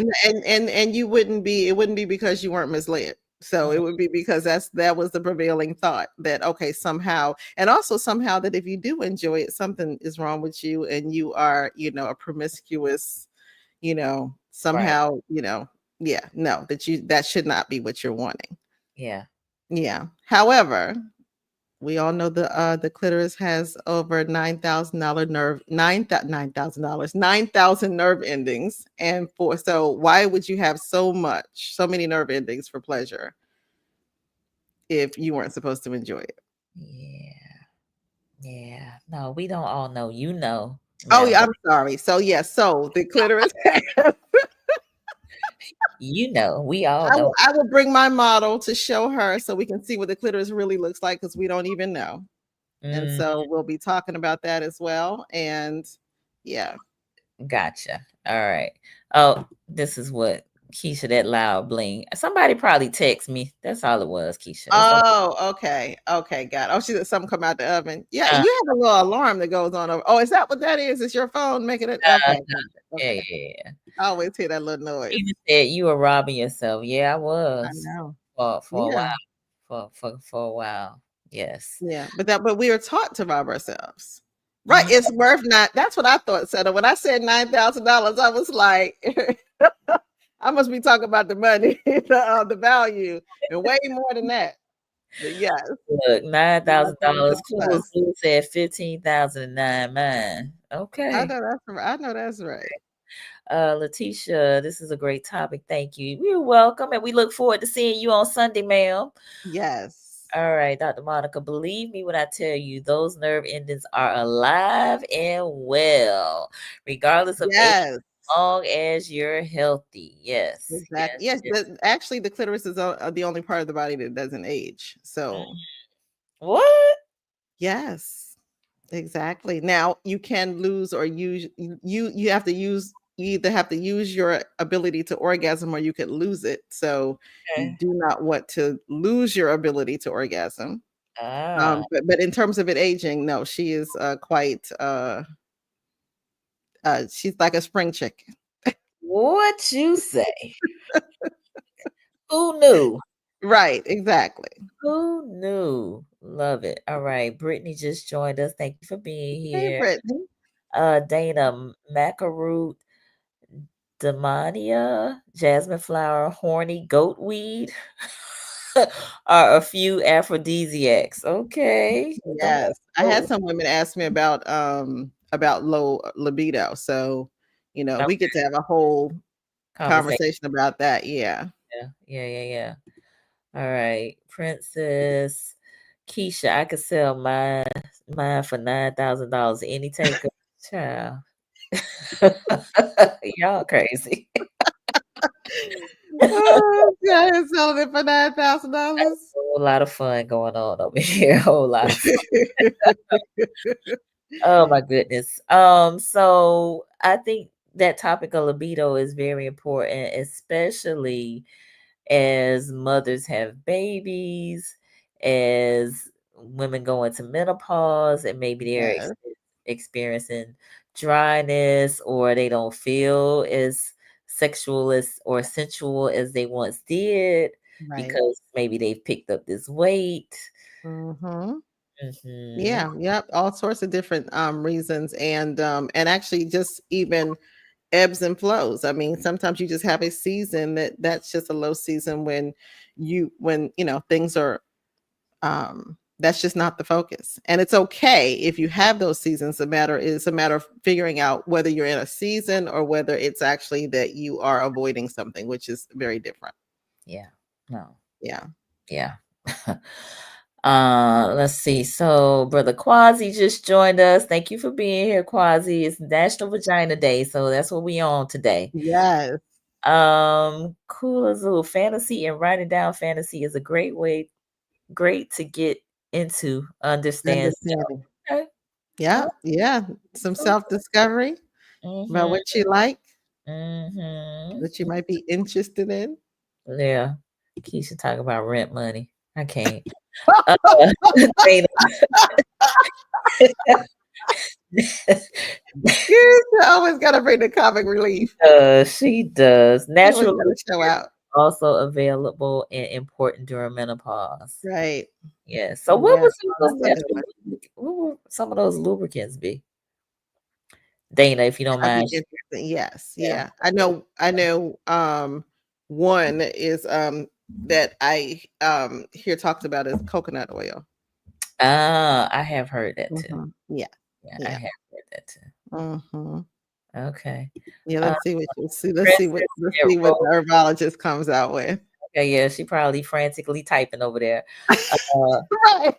and you wouldn't be it wouldn't be because you weren't misled. So it Mhm. would be because that was the prevailing thought, that okay, somehow, and also somehow, that if you do enjoy it, something is wrong with you and you are, a promiscuous, Right. somehow, yeah, no, that should not be what you're wanting. Yeah. Yeah. However, we all know the clitoris has over $9,000 nerve $9,000 9,000 nerve endings, and so why would you have so many nerve endings for pleasure if you weren't supposed to enjoy it? Yeah. Yeah. No, we don't all know. You know Oh now, yeah, but I'm sorry. So yes, so the clitoris. you know, we all know. I will bring my model to show her so we can see what the clitoris really looks like, because we don't even know. And Mm, so we'll be talking about that as well. And yeah. gotcha. All right. Oh, this is what Keisha, that loud bling. Somebody probably text me. That's all it was, Keisha. It's okay. Oh, okay. Okay, got it. Oh, she said something come out the oven. Yeah, you have a little alarm that goes on over. Oh, is that what that is? It's your phone making it? Uh, Okay, got it. yeah, Okay. yeah, yeah. I always hear that little noise. Tina said you were robbing yourself. Yeah, I I was know. for a Yeah. while. For a while. Yes. Yeah. But we were taught to rob ourselves. Right. Mhm. It's worth not. That's what I thought, Seda. When I said $9,000, I was like, I must be talking about the money, the value, and way more than that. But yes, Look, $9,000. 9,000 Cool plus. Zoo said 15,009 mine. Okay. I know that's right. Letitia, this is a great topic. Thank you. You're welcome, and we look forward to seeing you on Sunday, ma'am. Yes. All right, Dr. Monica, believe me when I tell you those nerve endings are alive and well, regardless of age, Yes. as long as you're healthy. Yes, Exactly. yes, Yes, yes. actually the clitoris is the only part of the body that doesn't age. Mm. So, What? yes. Exactly. Now, you can lose or use you have to use you either have to use your ability to orgasm, or you could lose it. So, you Okay. do not want to lose your ability to orgasm. Ah, But in terms of it aging, no, she is quite she's like a spring chicken. what you say? Who knew? Right, exactly. Who knew? Love it. All right, Brittany just joined us. Thank you for being Hey, here. Brittany. Dana Macaroot Demonia, jasmine flower, horny goat weed are a few aphrodisiacs. Okay. Don't Yes. I had go. some women ask me about low libido. So, we Okay. get to have a whole Conversation. conversation about that. Yeah. Yeah. All right. Princess Keisha, I could sell mine for $9,000. Any taker? Child. Y'all crazy. Oh, yeah, it's selling it for $9,000. A whole lot of fun going on over here. A whole lot of fun. Oh my goodness. So I think that topic of libido is very important, especially as mothers have babies, as women go into menopause, and maybe they're Yes, experiencing dryness, or they don't feel as sexual as or sensual as they once did right. because maybe they've picked up this weight. Mhm. Hmm. Yeah, yep, all sorts of different reasons and actually just even ebbs and flows. I mean, sometimes you just have a season that's just a low season when things are that's just not the focus. And it's okay if you have those seasons. It's a matter of figuring out whether you're in a season or whether it's actually that you are avoiding something, which is very different. Yeah. No. Yeah. Yeah. Let's see. So Brother Quasi just joined us. Thank you for being here, Quasi. It's National Vagina Day, so that's what we on today. Yes. Cool as a fantasy, and writing down fantasy is a great to get into, understand self. Understanding. Okay. Yeah. Oh, Yeah. Some cool. self-discovery about Mm-hmm. what you like, Mm-hmm. that you might be interested in. Yeah. Keisha talk about rent money. I can't. Uh, Dana. You always gotta bring the comic relief. She does. You always Natural gotta show lubricants out. also available and important during menopause. Right. Yeah. So what Yeah. was some Oh, of those that's a good natural one. what were some of those lubricants be? Dana, if you don't I'd be mind. interested. Yes. Yeah. Yeah. I know one is that I hear talked about is coconut oil. I have heard that too. Yeah. Yeah, I Yeah. have heard that too. hmm Okay. Yeah, Uh, let's Princess said see what the herbologist comes out with. okay, yeah, she probably frantically typing over there. Uh, Right.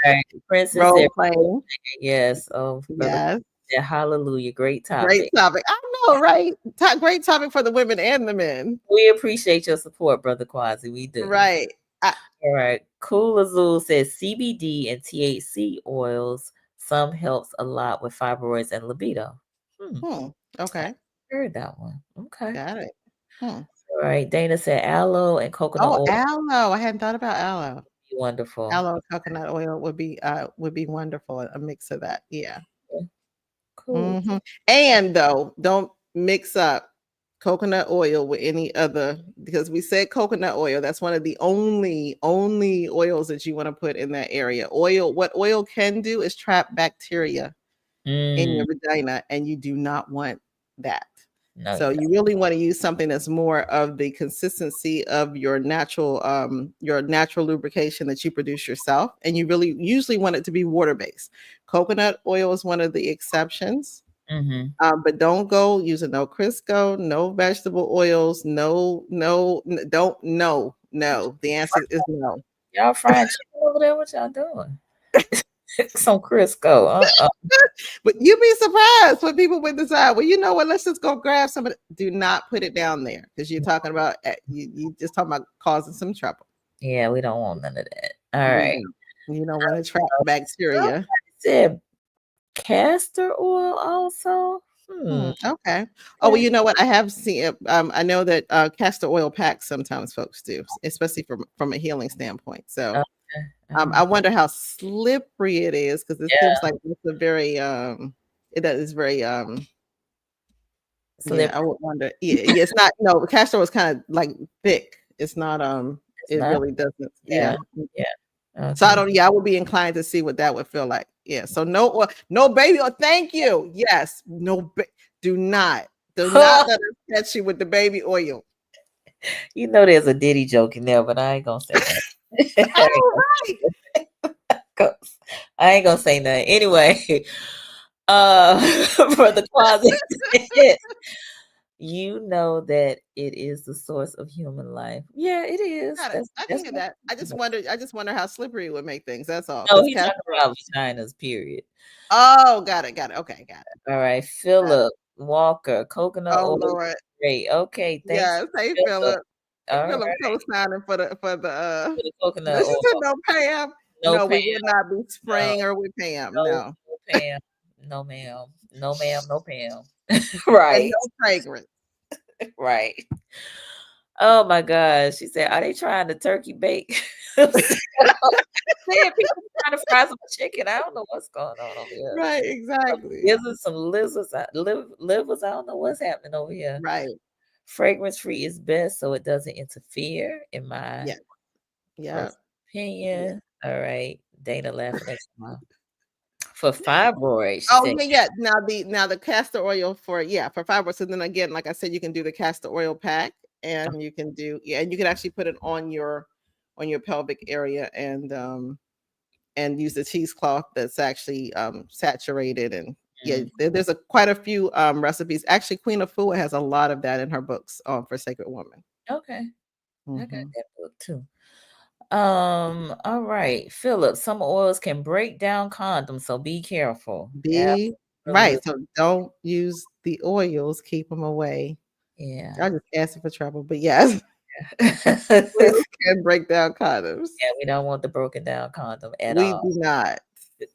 right. Princess said Role playing. yes. Oh, brother Yes. said hallelujah. Great Great topic. topic. I know, right? Great topic for the women and the men. We appreciate your support, Brother Quasi. We do. Right. All right. Cool Azul says CBD and THC oils. Some helps a lot with fibroids and libido. Hmm. I Okay. heard that one. Okay. Got it. Hmm. All right. Dana said aloe and coconut Oh, oil aloe. I hadn't thought about aloe. would be wonderful. Aloe and coconut oil would be wonderful. A mix of that. Yeah. Yeah, cool. Mhm. And though, don't mix up coconut oil with any other because we said coconut oil. That's one of the only oils that you want to put in that area. What oil can do is trap bacteria in Mm, your vagina, and you do not want that. no, So you you don't. really want to use something that's more of the consistency of your natural lubrication that you produce yourself. And you really usually want it to be water-based. Coconut oil is one of the exceptions. Mm-hmm. But don't go using no Crisco, no vegetable oils, don't no. The answer is no. Y'all frying chicken over there? What y'all doing? Some Crisco. But you'd be surprised when people would decide, well, you know what, let's just go grab some of it. Do not put it down there because you're talking about you just talking about causing some trouble. Yeah, we don't want none of that. All We right. don't. You don't want to trap bacteria. Somebody said castor oil also. Okay. Oh, well, Okay. you know what? I have seen it. I know that castor oil packs sometimes folks do, especially from a healing standpoint. So Okay. I wonder how slippery it is because it Yeah, seems like it's a very it is very yeah, I slippery. would wonder. Yeah, it's not no castor oil is kind of like thick. It's not It's it not. really doesn't. Yeah. Yeah. Yeah. So I Okay. don't I would be inclined to see what that would feel like. Yeah. So no baby oil. Thank you. Yes. Do not. Do not let us catch you with the baby oil. You know there's a Diddy joke in there, but I ain't gonna say that. Oh, right. I ain't gonna say nothing. Anyway, for the closet, you know that it is the source of human life. Yeah, it is. Got it. I can That's hear what that. I just wonder how slippery it would make things. That's all. no, Because he's castor talking oil. about vaginas, period. Oh, got it. Got it. Okay, got it. All right, Got it. Philip Walker, coconut Oh oil. Lord. Great. Okay, thanks, Yes. Hey, Philip. Philip. All Philip right, co-signing for the for the no, coconut she oil. said no Pam. No No, we Pam. will not be No, spraying her with Pam. no, No. no Pam. No, ma'am. No, ma'am. No Pam. And Right, no fragrance. right. Oh my gosh. She said, are they trying to turkey bake? I'm saying people trying to fry some chicken. I don't know what's going on over here. Right, exactly. Some lizards, livers. I don't know what's happening over here. Right. Fragrance free is best, so it doesn't interfere, in my Yeah. Yeah. personal Yeah. opinion. All right, Dana laughing at you. For fibroids, she Oh said, yeah, yeah. Now the castor oil for fibroids. So then again, like I said, you can do the castor oil pack, and you can do and you can actually put it on your pelvic area and use the cheesecloth that's actually saturated and there's quite a few recipes. Actually, Queen of Food has a lot of that in her books for Sacred Woman. okay, I got Mhm. that book too. All right, Philip. Some oils can break down condoms, so be careful. Be right. Absolutely. So don't use the oils. Keep them away. Yeah. I just asking for trouble, but yes, Yeah, oils can break down condoms. we don't want the broken down condom at We do all. not.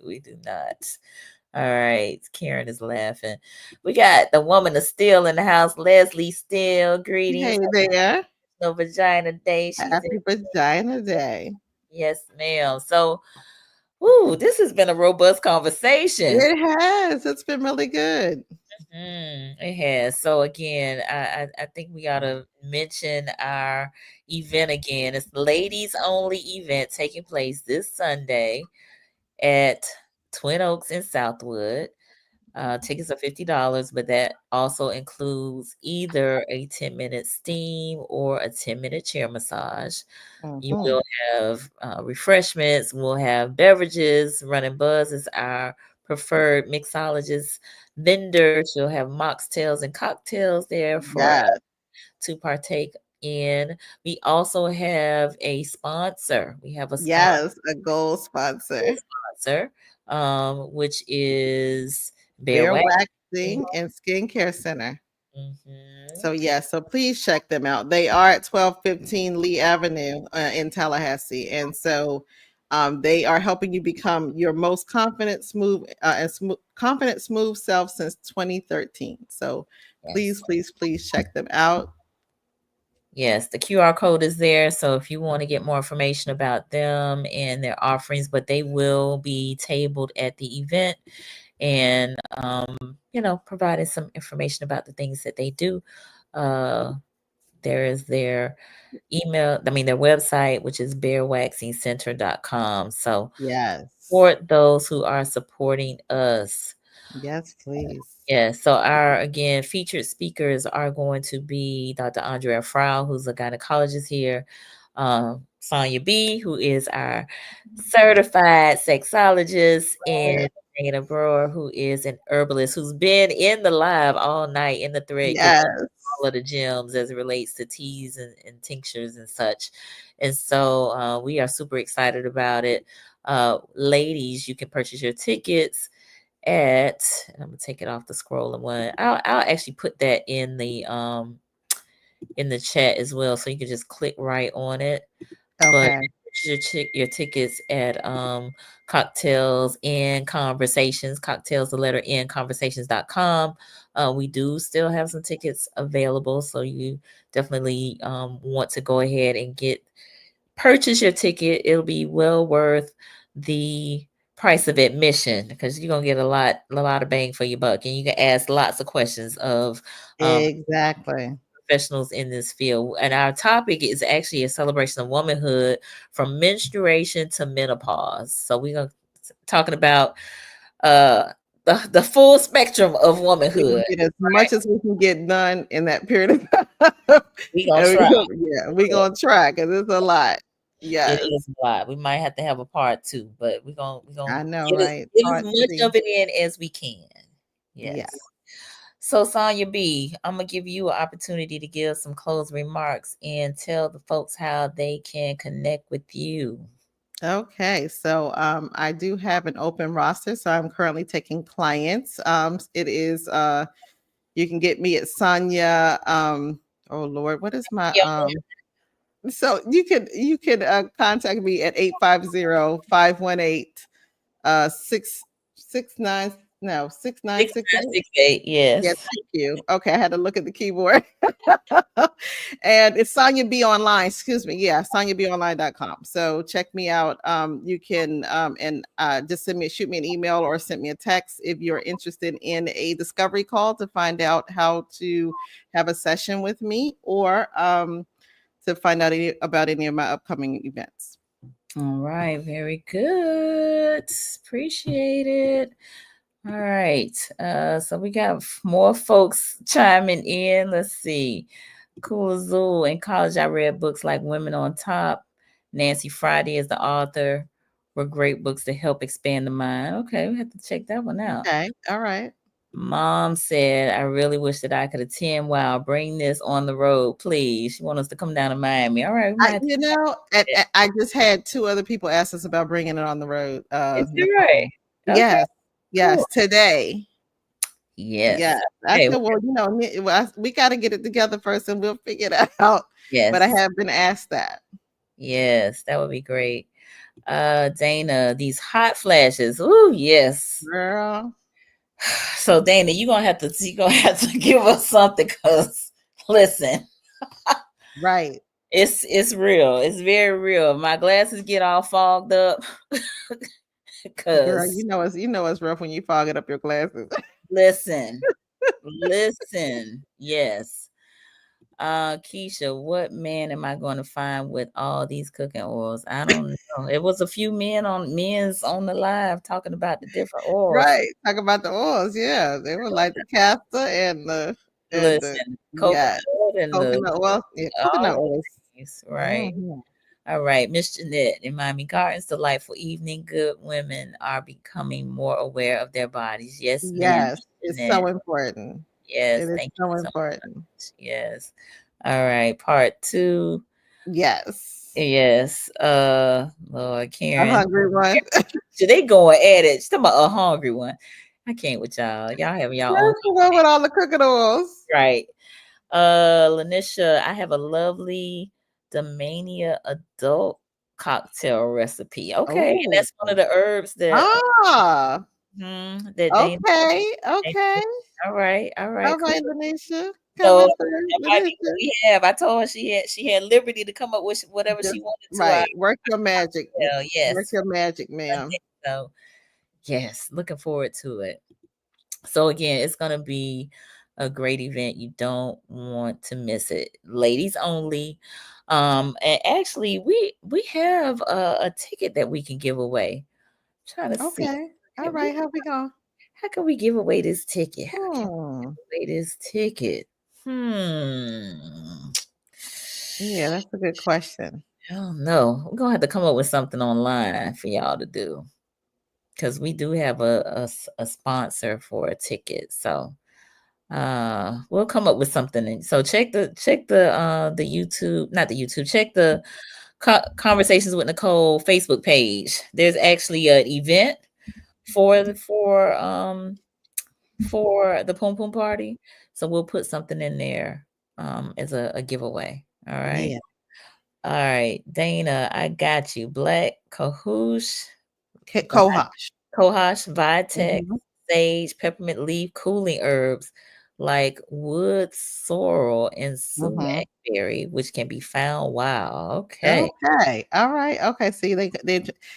We do not. All right. Karen is laughing. We got the woman of steel in the house, Leslie Steele. Greetings. Hey there. No Vagina Day. She's in. Happy Vagina Day. Yes, ma'am. So, woo, this has been a robust conversation. It has. It's been really good. It has. So again, I think we ought to mention our event again. It's the ladies only event taking place this Sunday at Twin Oaks in Southwood. Tickets are $50, but that also includes either a 10-minute steam or a 10-minute chair massage. You Mhm. will have refreshments. We'll have beverages. Running Buzz is our preferred mixologist vendor. She'll have mocktails and cocktails there for us Yes. to partake in. We also have a sponsor. We have a Yes, a gold sponsor. sponsor, which is Bear Bear Waxing. Waxing and Skincare Center. Mhm. So so please check them out. They are at 1215 Lee Avenue in Tallahassee, and so they are helping you become your most confident, smooth self since 2013. So Yes. please check them out. Yes, the QR code is there. So if you want to get more information about them and their offerings, but they will be tabled at the event and, providing some information about the things that they do. There is their their website, which is bearwaxingcenter.com. So Yes. support those who are supporting us. Yes, please. Yeah, so our again featured speakers are going to be Dr. Andrea Frau, who's a gynecologist here, Sonia B, who is our certified sexologist, and Dana Brewer, who is an herbalist, who's been in the live all night in the thread, giving Yes. all of the gems as it relates to teas and tinctures and such. And so we are super excited about it. Ladies, you can purchase your tickets at, and I'm gonna take it off the scrolling one. I'll actually put that in the chat as well, so you can just click right on it. But Okay. your tickets at cocktails and conversations, cocktails the letter N conversations.com. We do still have some tickets available, so you definitely want to go ahead and purchase your ticket. It'll be well worth the price of admission because you're gonna get a lot of bang for your buck, and you can ask lots of questions of Exactly. professionals in this field. And our topic is actually a celebration of womanhood from menstruation to menopause. So we're gonna talking about the full spectrum of We womanhood. can get as Right? much as we can get done in that period of time. We gonna And try. we gonna try because it's a lot. It Yes, is a lot. We might have to have a part two, but we're gonna I know, get it right? get as Part much three. of it in as we can. Yeah. Yes. So Sonia B, I'm gonna give you an opportunity to give some closing remarks and tell the folks how they can connect with you. Okay, so I do have an open roster, so I'm currently taking clients. It is you can get me at Sonia. Oh Lord, what is my Yeah. so you can contact me at 850-518 669 no 6968. 6968. Yeah, Yes. thank you. Okay, I had to look at the keyboard. And it's Sonia B online, excuse me. Yeah, soniabonline.com. So check me out. You can and just shoot me an email or send me a text if you're interested in a discovery call to find out how to have a session with me or to find out about any of my upcoming events. All right, very good. Appreciate it. All right. So we got more folks chiming in. Let's see. Cool Azul. In college, I read books like Women on Top. Nancy Friday is the author. Were great books to help expand the mind. Okay, we have to check that one out. Okay. All right. Mom said, I really wish that I could attend. Wow, bring this on the road, please. She wants us to come down to Miami. All right, we might have to You know, I just had two other people ask us about bringing it on the road. Is it right? Nicole. Okay, Yes, cool. yes, today. Yes. Yes. I Okay. said, well, we got to get it together first and we'll figure it out. Yes. But I have been asked that. Yes, that would be great. Dana, these hot flashes. Ooh, yes. Girl. So Dana, you're gonna have to give us something because listen, Right. it's real. It's very real. My glasses get all fogged up Girl, because you know it's rough when you fogging up your glasses. listen, listen, yes. Keisha, what man am I going to find with all these cooking oils? I don't know. It was a few men's on the live talking about the different oils. Right. Talk about the oils. Yeah. They were like the castor and the Listen, yeah, coconut and the coconut oil. Yeah, all coconut of oils. things, right? Mhm. All right, Miss Jeanette in Miami Gardens, delightful evening. Good women are becoming more aware of their bodies. Yes, ma'am, Yes, Miss it's Jeanette. so important. It Yes, is thank you so so important. much. Yes. All right, part two. Yes. Yes. Lord, A Karen. hungry one. So they going at it. She's talking about a hungry one. I can't with y'all. Y'all have y'all own That's the one with all the cooking oils. right. Lanisha, I have a lovely Domania adult cocktail recipe. Okay, and Oh. that's one of the herbs that Ah, that Dana. okay, okay. All right, All cool. right, Lanisha. So Coming through, that might be what Lanisha. we have. I told her she had liberty to come up with whatever Just she wanted to. I right. Work your magic. Work yes. your magic, I ma'am. think so yes, looking forward to it. So again, it's gonna be a great event. You don't want to miss it. Ladies only. And actually we have a ticket that we can give away. Trying to see. Okay. All Can we, right, how we go? how can we give away this ticket? How can we Hmm. give away this ticket? Hmm. Yeah, that's a good question. I don't know. We're gonna have to come up with something online for y'all to do because we do have a sponsor for a ticket. So we'll come up with something. So check the YouTube, not the YouTube, check the Conversations with Nicole Facebook page. There's actually an event for the PumPum Party. So we'll put something in there as a giveaway. All right. Yeah. All right, Dana, I got you. Black Kahoosh, Kohash. Kohash, Vitex, Mhm. sage, peppermint leaf, cooling herbs like wood sorrel and Mhm. sumac berry, which can be found. Wow. Okay. Okay. All right. Okay. See,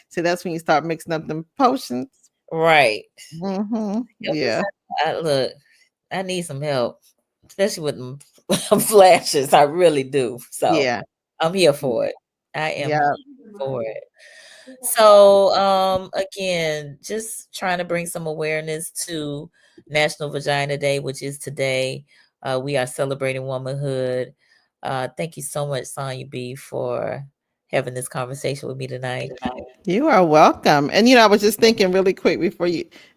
see that's when you start mixing up them potions. Right. Mhm. Help us Yeah. out. Look, I need some help, especially with them flashes. I really do. So Yeah. I'm here for it. I am Yeah. here for it. So again, just trying to bring some awareness to National Vagina Day, which is today. We are celebrating womanhood. Thank you so much, Sonia B, for having this conversation with me tonight. You are welcome. And I was just thinking really quick before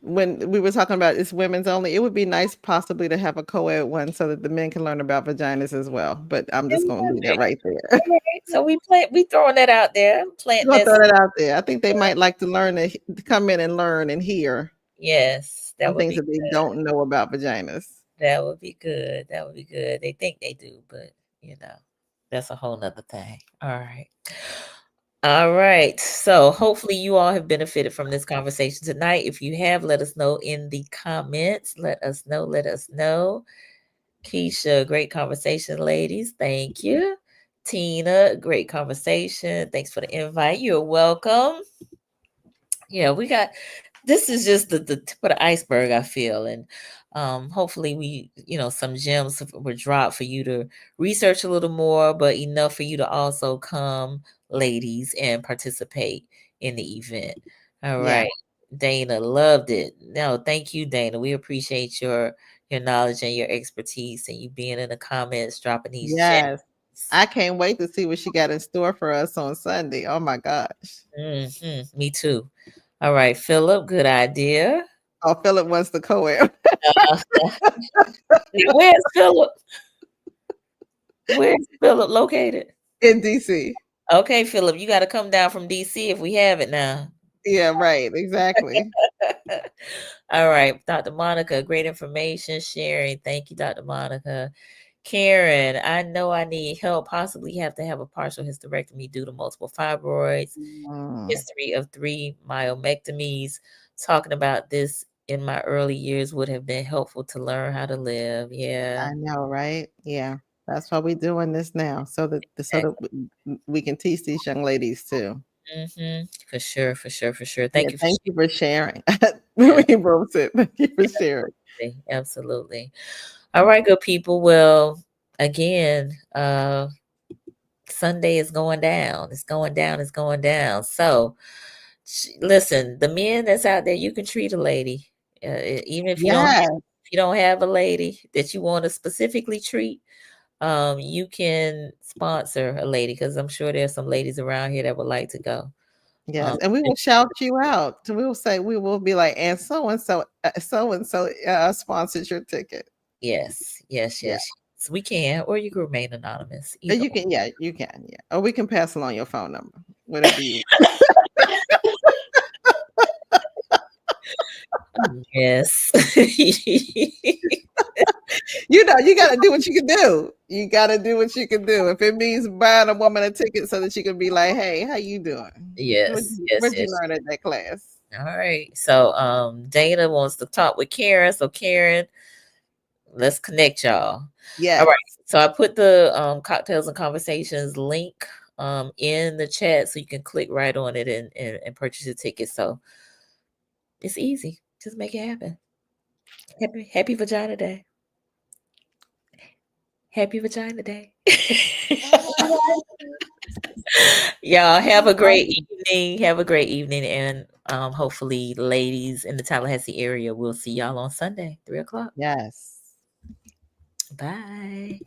when we were talking about it's women's only, it would be nice possibly to have a co-ed one so that the men can learn about vaginas as well. But I'm just going to leave that right there. All right. So we throwing that out there. Planting We'll that. throw that out there. I think they might like to to come in and learn and hear Yes, that some would things be that they good. don't know about vaginas. That would be good. That would be good. They think they do, but that's a whole nother thing. All right. All right. So hopefully you all have benefited from this conversation tonight. If you have, let us know in the comments. Let us know. Let us know. Keisha, great conversation, ladies. Thank you. Tina, great conversation. Thanks for the invite. You're welcome. Yeah, we got this is just the tip of the iceberg, I feel. And hopefully some gems were dropped for you to research a little more, but enough for you to also come, ladies, and participate in the event. All Yeah. right. Dana, loved it. No, thank you, Dana. We appreciate your knowledge and your expertise and you being in the comments, dropping these gems. Yes. I can't wait to see what she got in store for us on Sunday. Oh my gosh. Me too. All right, Philip, good idea. Oh, Philip wants the co-ed Where's Philip? Where's Philip located? in DC. Okay, Philip, you got to come down from DC if we have it now. Yeah, right. Exactly. All right, Dr. Monica, great information sharing. Thank you, Dr. Monica. Karen, I know I need help. Possibly have to have a partial hysterectomy due to multiple fibroids. History of 3 myomectomies. Talking about this in my early years would have been helpful to learn how to live. Yeah. I know, right? Yeah. That's why we're doing this now, so that we can teach these young ladies too. For sure, for sure, for sure. Yeah, Thank you for thank you for sharing. sharing. We both said thank you for sharing. Absolutely. All right, good people. Well, again, Sunday is going down. It's going down. It's going down. So, listen, the men that's out there, you can treat a lady, even if Yeah. you don't have a lady that you want to specifically treat. You can sponsor a lady because I'm sure there's some ladies around here that would like to go. Yes, and we will shout you out. So we will be like, and so and so, sponsored your ticket. Yes, yes, Yeah, yes. So we can, or you can remain anonymous. and Either you one. can. Yeah, you can. Yeah, or we can pass along your phone number, whatever you. Yes. You got to do what you can do. You got to do what you can do. If it means buying a woman a ticket so that she can be like, "Hey, how you doing? Yes, yes, What'd you yes. learn at that class?" All right. So Dana wants to talk with Karen. So Karen, let's connect y'all. Yeah. All right. So I put the cocktails and conversations link in the chat so you can click right on it and purchase your ticket. So it's easy. Just make it happen. Happy Vagina Day. Happy Vagina Day. Y'all have a great evening. Have a great evening. And hopefully, ladies in the Tallahassee area, we'll see y'all on Sunday, 3:00. Yes. Bye.